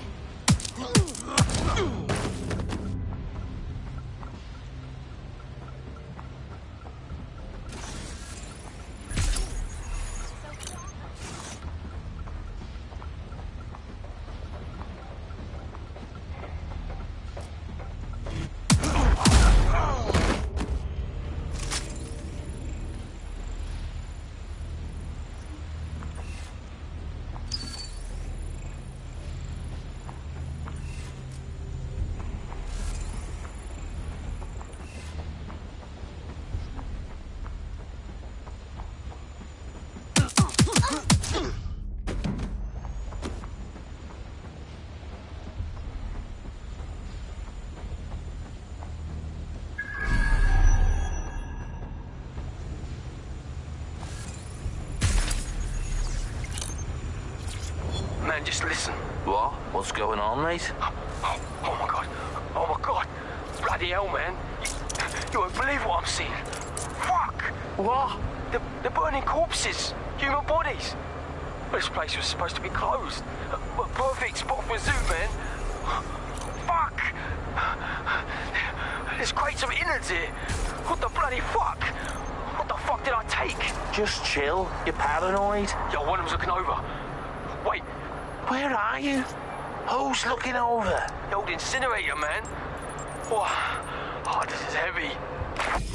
Man, just listen. What? What's going on, mate? Oh my god. Oh my god. Bloody hell, man. You won't believe what I'm seeing. Fuck. What? They're burning corpses. Human bodies. This place was supposed to be closed. A perfect spot for a zoo, man. Fuck. There's crates of innards here. What the bloody fuck? What the fuck did I take? Just chill. You're paranoid. Yo, one of them's looking over. Wait. Where are you? Who's looking over? The old incinerator, man. Oh, this is heavy.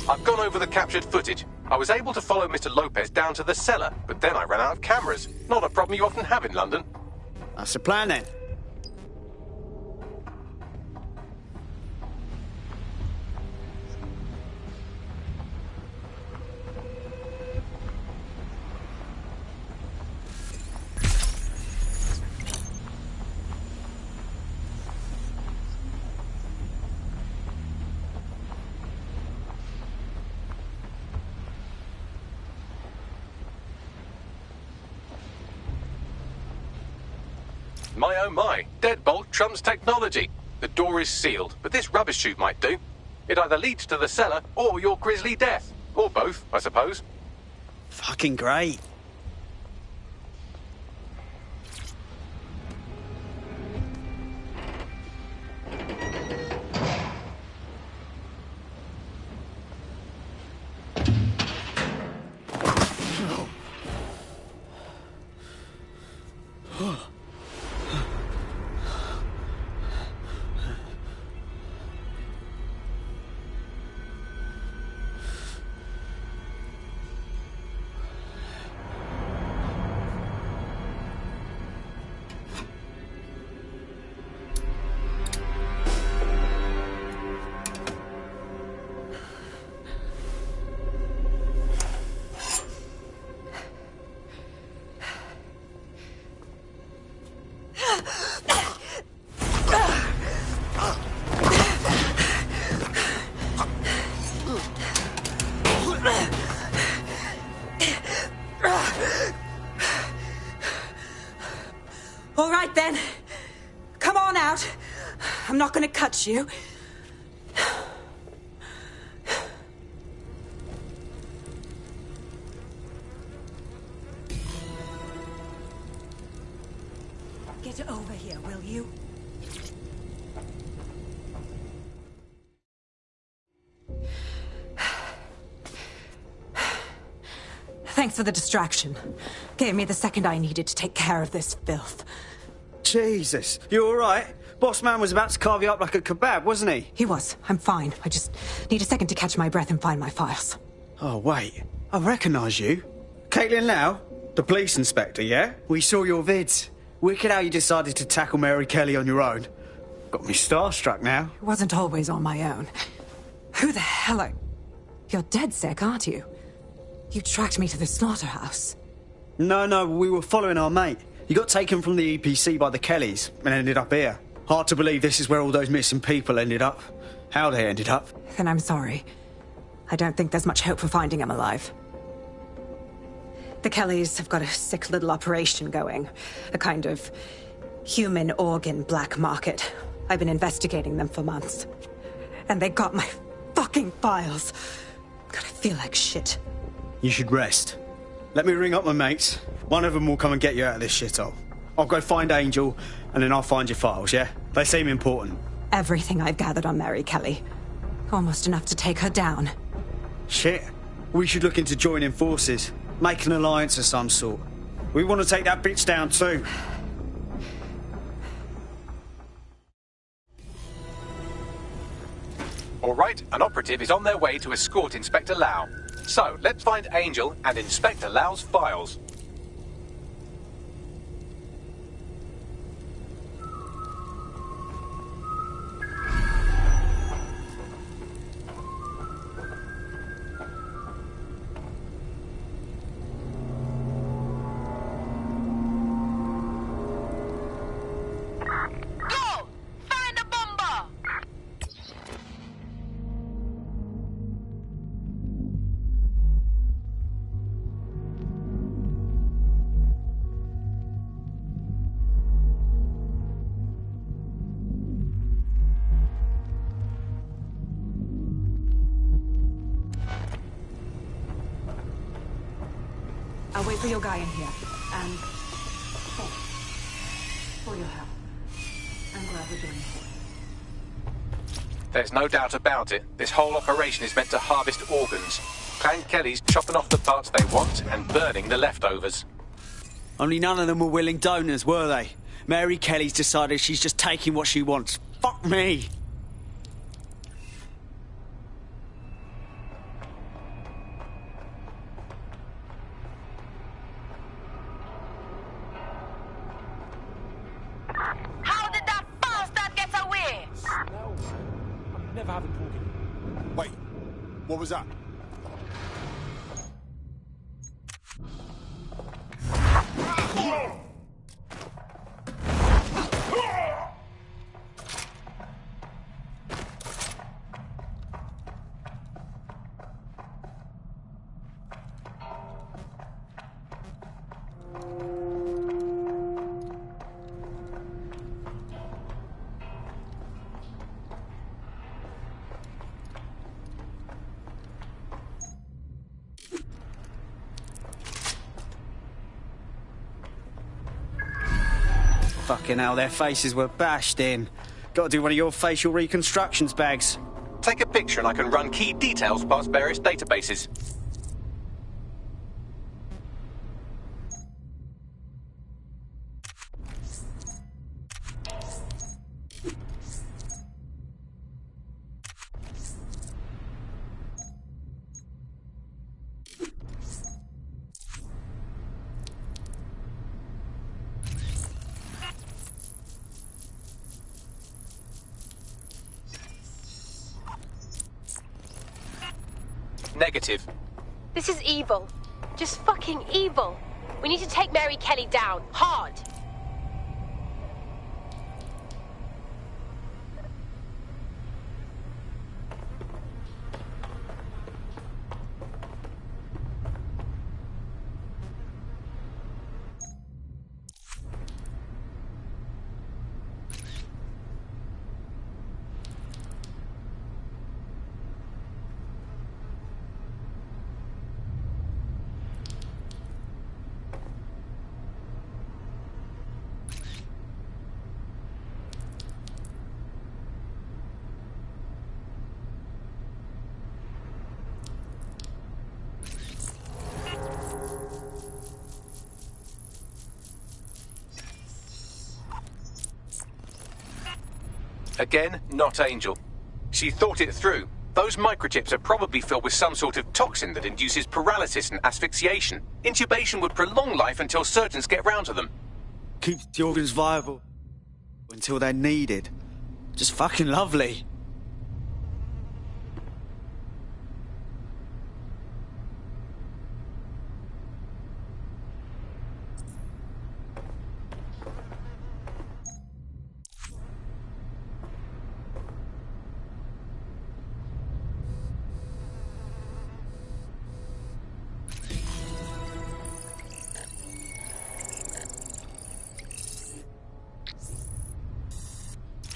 I've gone over the captured footage. I was able to follow Mr. Lopez down to the cellar, but then I ran out of cameras. Not a problem you often have in London. That's the plan then. My oh my, deadbolt trumps technology. The door is sealed, but this rubbish chute might do. It either leads to the cellar or your grisly death. Or both, I suppose. Fucking great. got you. Get over here, will you? Thanks for the distraction. Gave me the second I needed to take care of this filth. Jesus, you all right? Boss man was about to carve you up like a kebab, wasn't he? He was. I'm fine. I just need a second to catch my breath and find my files. Oh, wait. I recognise you. Caitlin Lau? The police inspector, yeah? We saw your vids. Wicked how you decided to tackle Mary Kelly on your own. Got me starstruck now. It wasn't always on my own. Who the hell are... You're dead sick, aren't you? You tracked me to the slaughterhouse. No, we were following our mate. He got taken from the EPC by the Kellys and ended up here. Hard to believe this is where all those missing people ended up. How they ended up. Then I'm sorry. I don't think there's much hope for finding him alive. The Kellys have got a sick little operation going. A kind of human organ black market. I've been investigating them for months. And they got my fucking files. God, I feel like shit. You should rest. Let me ring up my mates. One of them will come and get you out of this shithole. I'll go find Angel, and then I'll find your files, yeah? They seem important. Everything I've gathered on Mary Kelly. Almost enough to take her down. Shit. We should look into joining forces. Make an alliance of some sort. We want to take that bitch down too. All right, an operative is on their way to escort Inspector Lau. So, let's find Angel and Inspector Lau's files. I'll wait for your guy in here. And thanks for your help. I'm glad we're doing it. There's no doubt about it. This whole operation is meant to harvest organs. Clan Kelly's chopping off the parts they want and burning the leftovers. Only none of them were willing donors, were they? Mary Kelly's decided she's just taking what she wants. Fuck me! How did that bastard get away? No, I'm never having talking. Wait, what was that? Fucking hell, their faces were bashed in. Gotta do one of your facial reconstructions, Bags. Take a picture and I can run key details past various databases. Negative. This is evil. Just fucking evil. We need to take Mary Kelly down. Hard. Again, not Angel. She thought it through. Those microchips are probably filled with some sort of toxin that induces paralysis and asphyxiation. Intubation would prolong life until surgeons get round to them. Keeps the organs viable until they're needed. Just fucking lovely.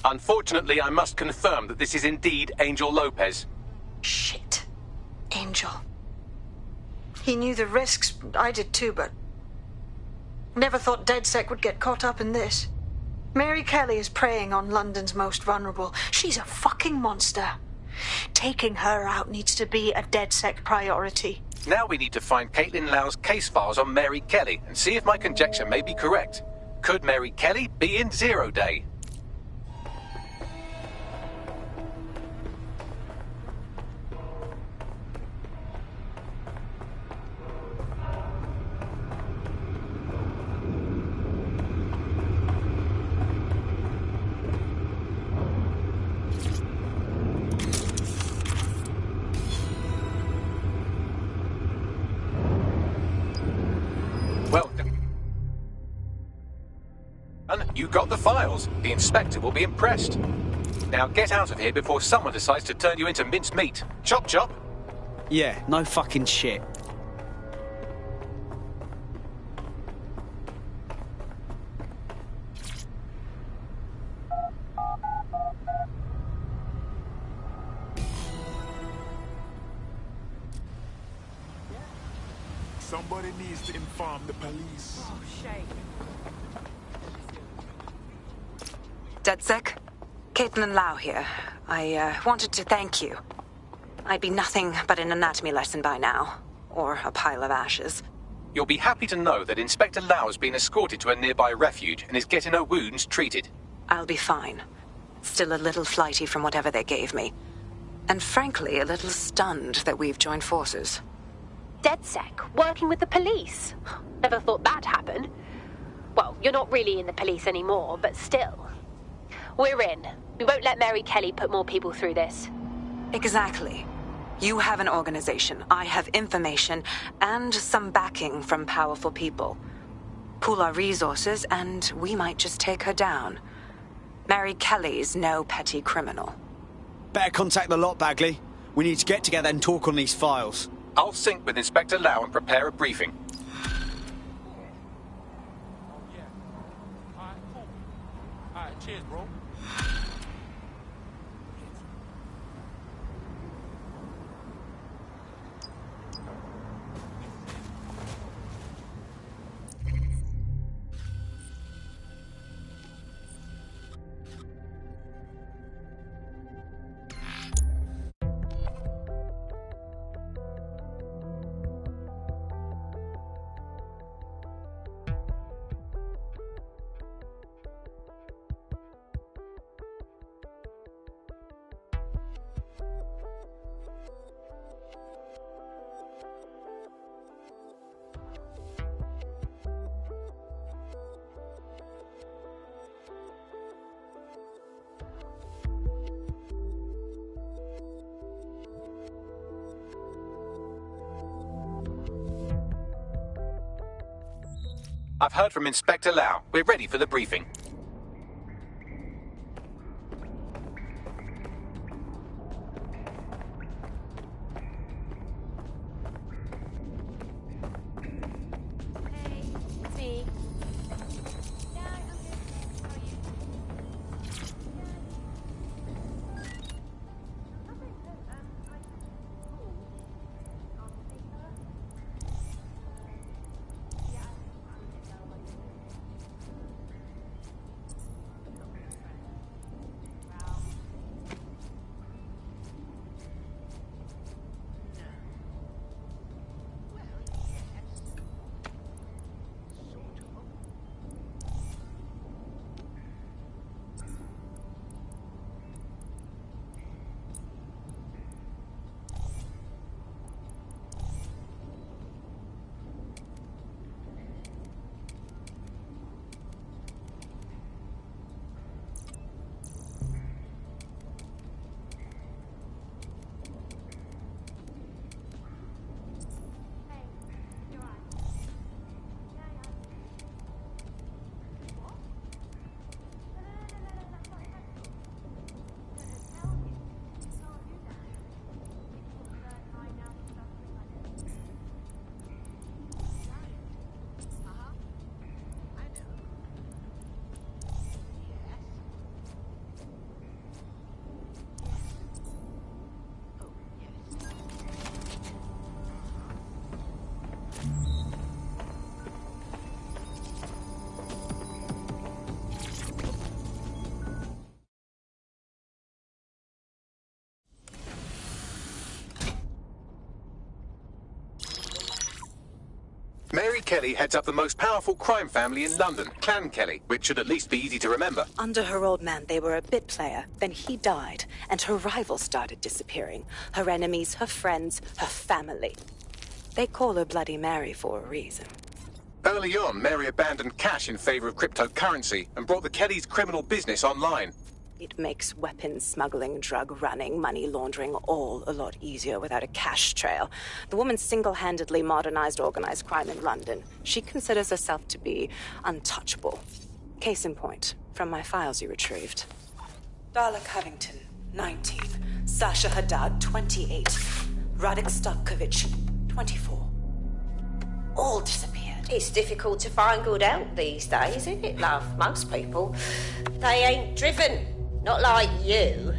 Unfortunately, I must confirm that this is indeed Angel Lopez. Shit. Angel. He knew the risks. I did too, but... never thought DedSec would get caught up in this. Mary Kelly is preying on London's most vulnerable. She's a fucking monster. Taking her out needs to be a DedSec priority. Now we need to find Caitlin Lau's case files on Mary Kelly and see if my conjecture may be correct. Could Mary Kelly be in Zero Day? Well done. You got the files. The inspector will be impressed. Now get out of here before someone decides to turn you into minced meat. Chop chop. Yeah, no fucking shit. Somebody needs to inform the police. Oh, shame. DedSec? Caitlin Lau here. I wanted to thank you. I'd be nothing but an anatomy lesson by now. Or a pile of ashes. You'll be happy to know that Inspector Lau has been escorted to a nearby refuge and is getting her wounds treated. I'll be fine. Still a little flighty from whatever they gave me. And frankly, a little stunned that we've joined forces. DedSec, working with the police. Never thought that'd happen. Well, you're not really in the police anymore, but still. We're in. We won't let Mary Kelly put more people through this. Exactly. You have an organization, I have information, and some backing from powerful people. Pool our resources, and we might just take her down. Mary Kelly's no petty criminal. Better contact the lot, Bagley. We need to get together and talk on these files. I'll sync with Inspector Lau and prepare a briefing. Alright, cheers, bro. I've heard from Inspector Lau. We're ready for the briefing. Hey, it's me. Mary Kelly heads up the most powerful crime family in London, Clan Kelly, which should at least be easy to remember. Under her old man, they were a bit player. Then he died, and her rivals started disappearing. Her enemies, her friends, her family. They call her Bloody Mary for a reason. Early on, Mary abandoned cash in favor of cryptocurrency and brought the Kellys' criminal business online. It makes weapons smuggling, drug running, money laundering all a lot easier without a cash trail. The woman single-handedly modernized organized crime in London. She considers herself to be untouchable. Case in point, from my files you retrieved. Darla Covington, 19. Sasha Haddad, 28. Radek Stavkovic, 24. All disappeared. It's difficult to find good help these days, isn't it, love? Most people, they ain't driven. Not like you.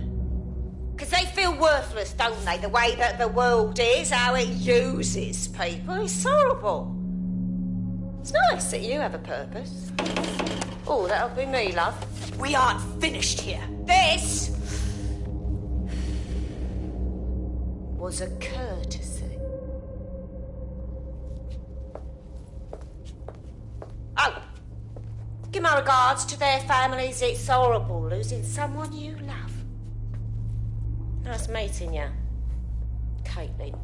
'Cause they feel worthless, don't they? The way that the world is, how it uses people. It's horrible. It's nice that you have a purpose. Oh, that'll be me, love. We aren't finished here. This was a courtesy. Oh, give my regards to their families. It's horrible losing someone you love. Nice meeting you, Caitlin.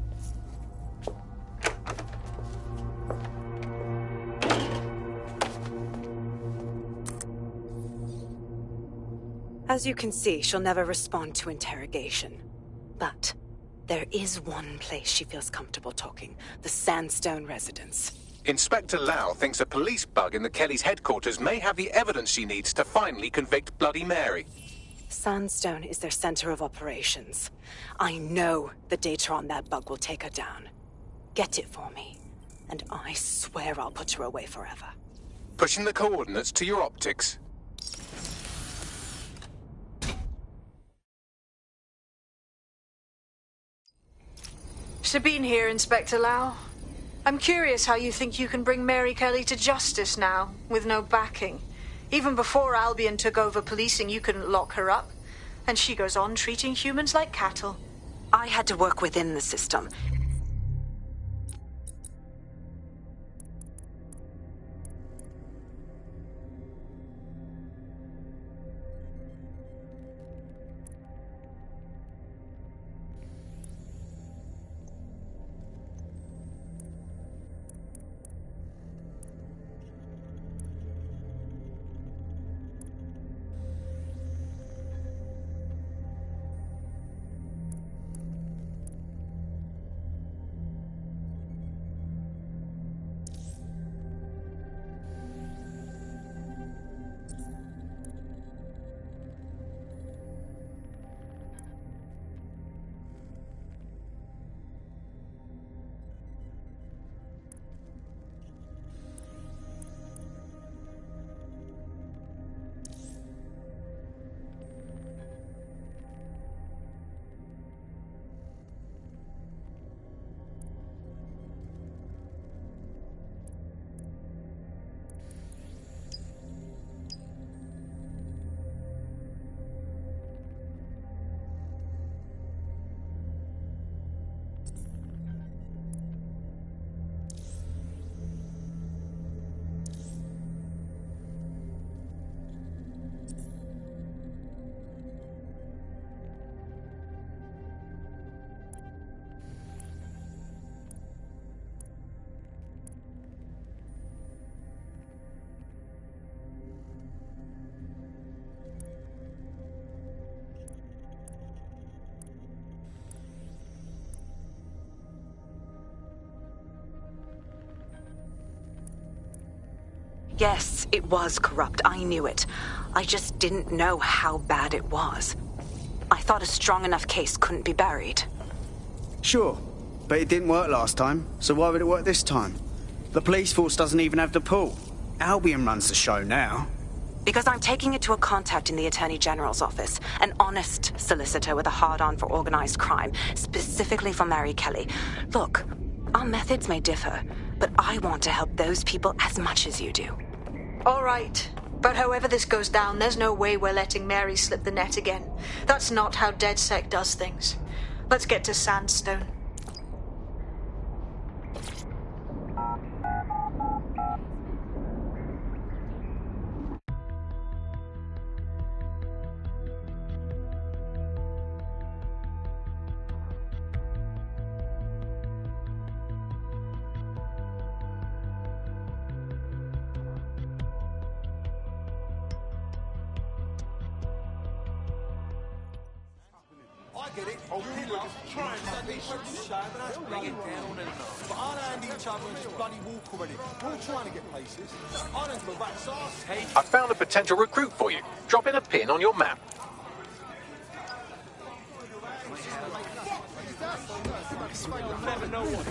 As you can see, she'll never respond to interrogation. But there is one place she feels comfortable talking. The Sandstone residence. Inspector Lau thinks a police bug in the Kellys' headquarters may have the evidence she needs to finally convict Bloody Mary. Sandstone is their center of operations. I know the data on that bug will take her down. Get it for me, and I swear I'll put her away forever. Pushing the coordinates to your optics. Sabine here, Inspector Lau. I'm curious how you think you can bring Mary Kelly to justice now, with no backing. Even before Albion took over policing, you couldn't lock her up. And she goes on treating humans like cattle. I had to work within the system. Yes, it was corrupt. I knew it. I just didn't know how bad it was. I thought a strong enough case couldn't be buried. Sure, but it didn't work last time, so why would it work this time? The police force doesn't even have the pull. Albion runs the show now. Because I'm taking it to a contact in the Attorney General's office, an honest solicitor with a hard-on for organized crime, specifically for Mary Kelly. Look, our methods may differ, but I want to help those people as much as you do. All right. But however this goes down, there's no way we're letting Mary slip the net again. That's not how DedSec does things. Let's get to Sandstone. get it. Oh, people are just trying to be shy, but that's bloody down and but I'll hand each other and just bloody walk already. We're all trying to get places. I don't go back, so I'll take I found a potential recruit for you. Drop in a pin on your map. You'll never know what.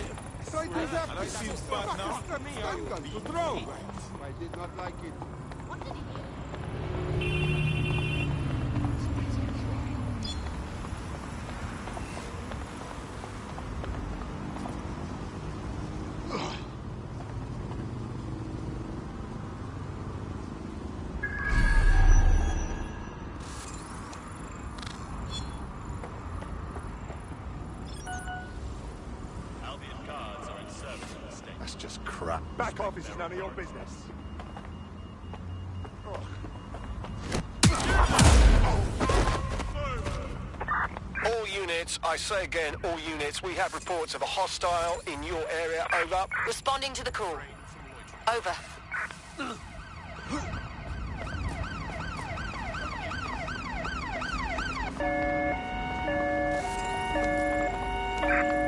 And I seems bad now. I'm going to throw. I did not like it. What did he do? That's just crap. Back office is none of your business. All units, I say again, all units, we have reports of a hostile in your area. Over. Responding to the call. Over.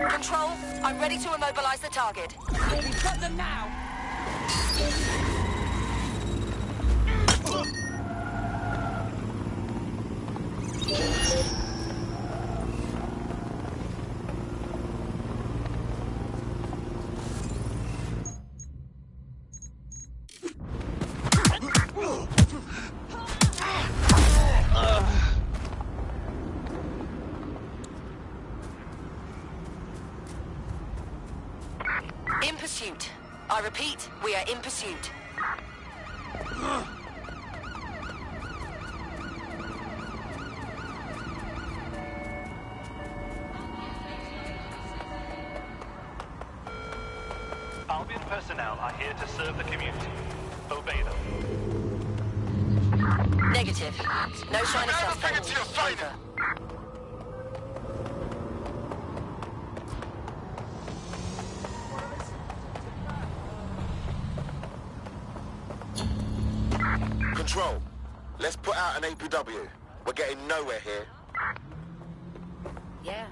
Control, I'm ready to immobilize the target. We've got them now. In pursuit. I repeat, we are in pursuit. Albion personnel are here to serve the community. Obey them. Negative. No sign of suspect. Over. Control, let's put out an APW. We're getting nowhere here. Yeah.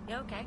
You okay?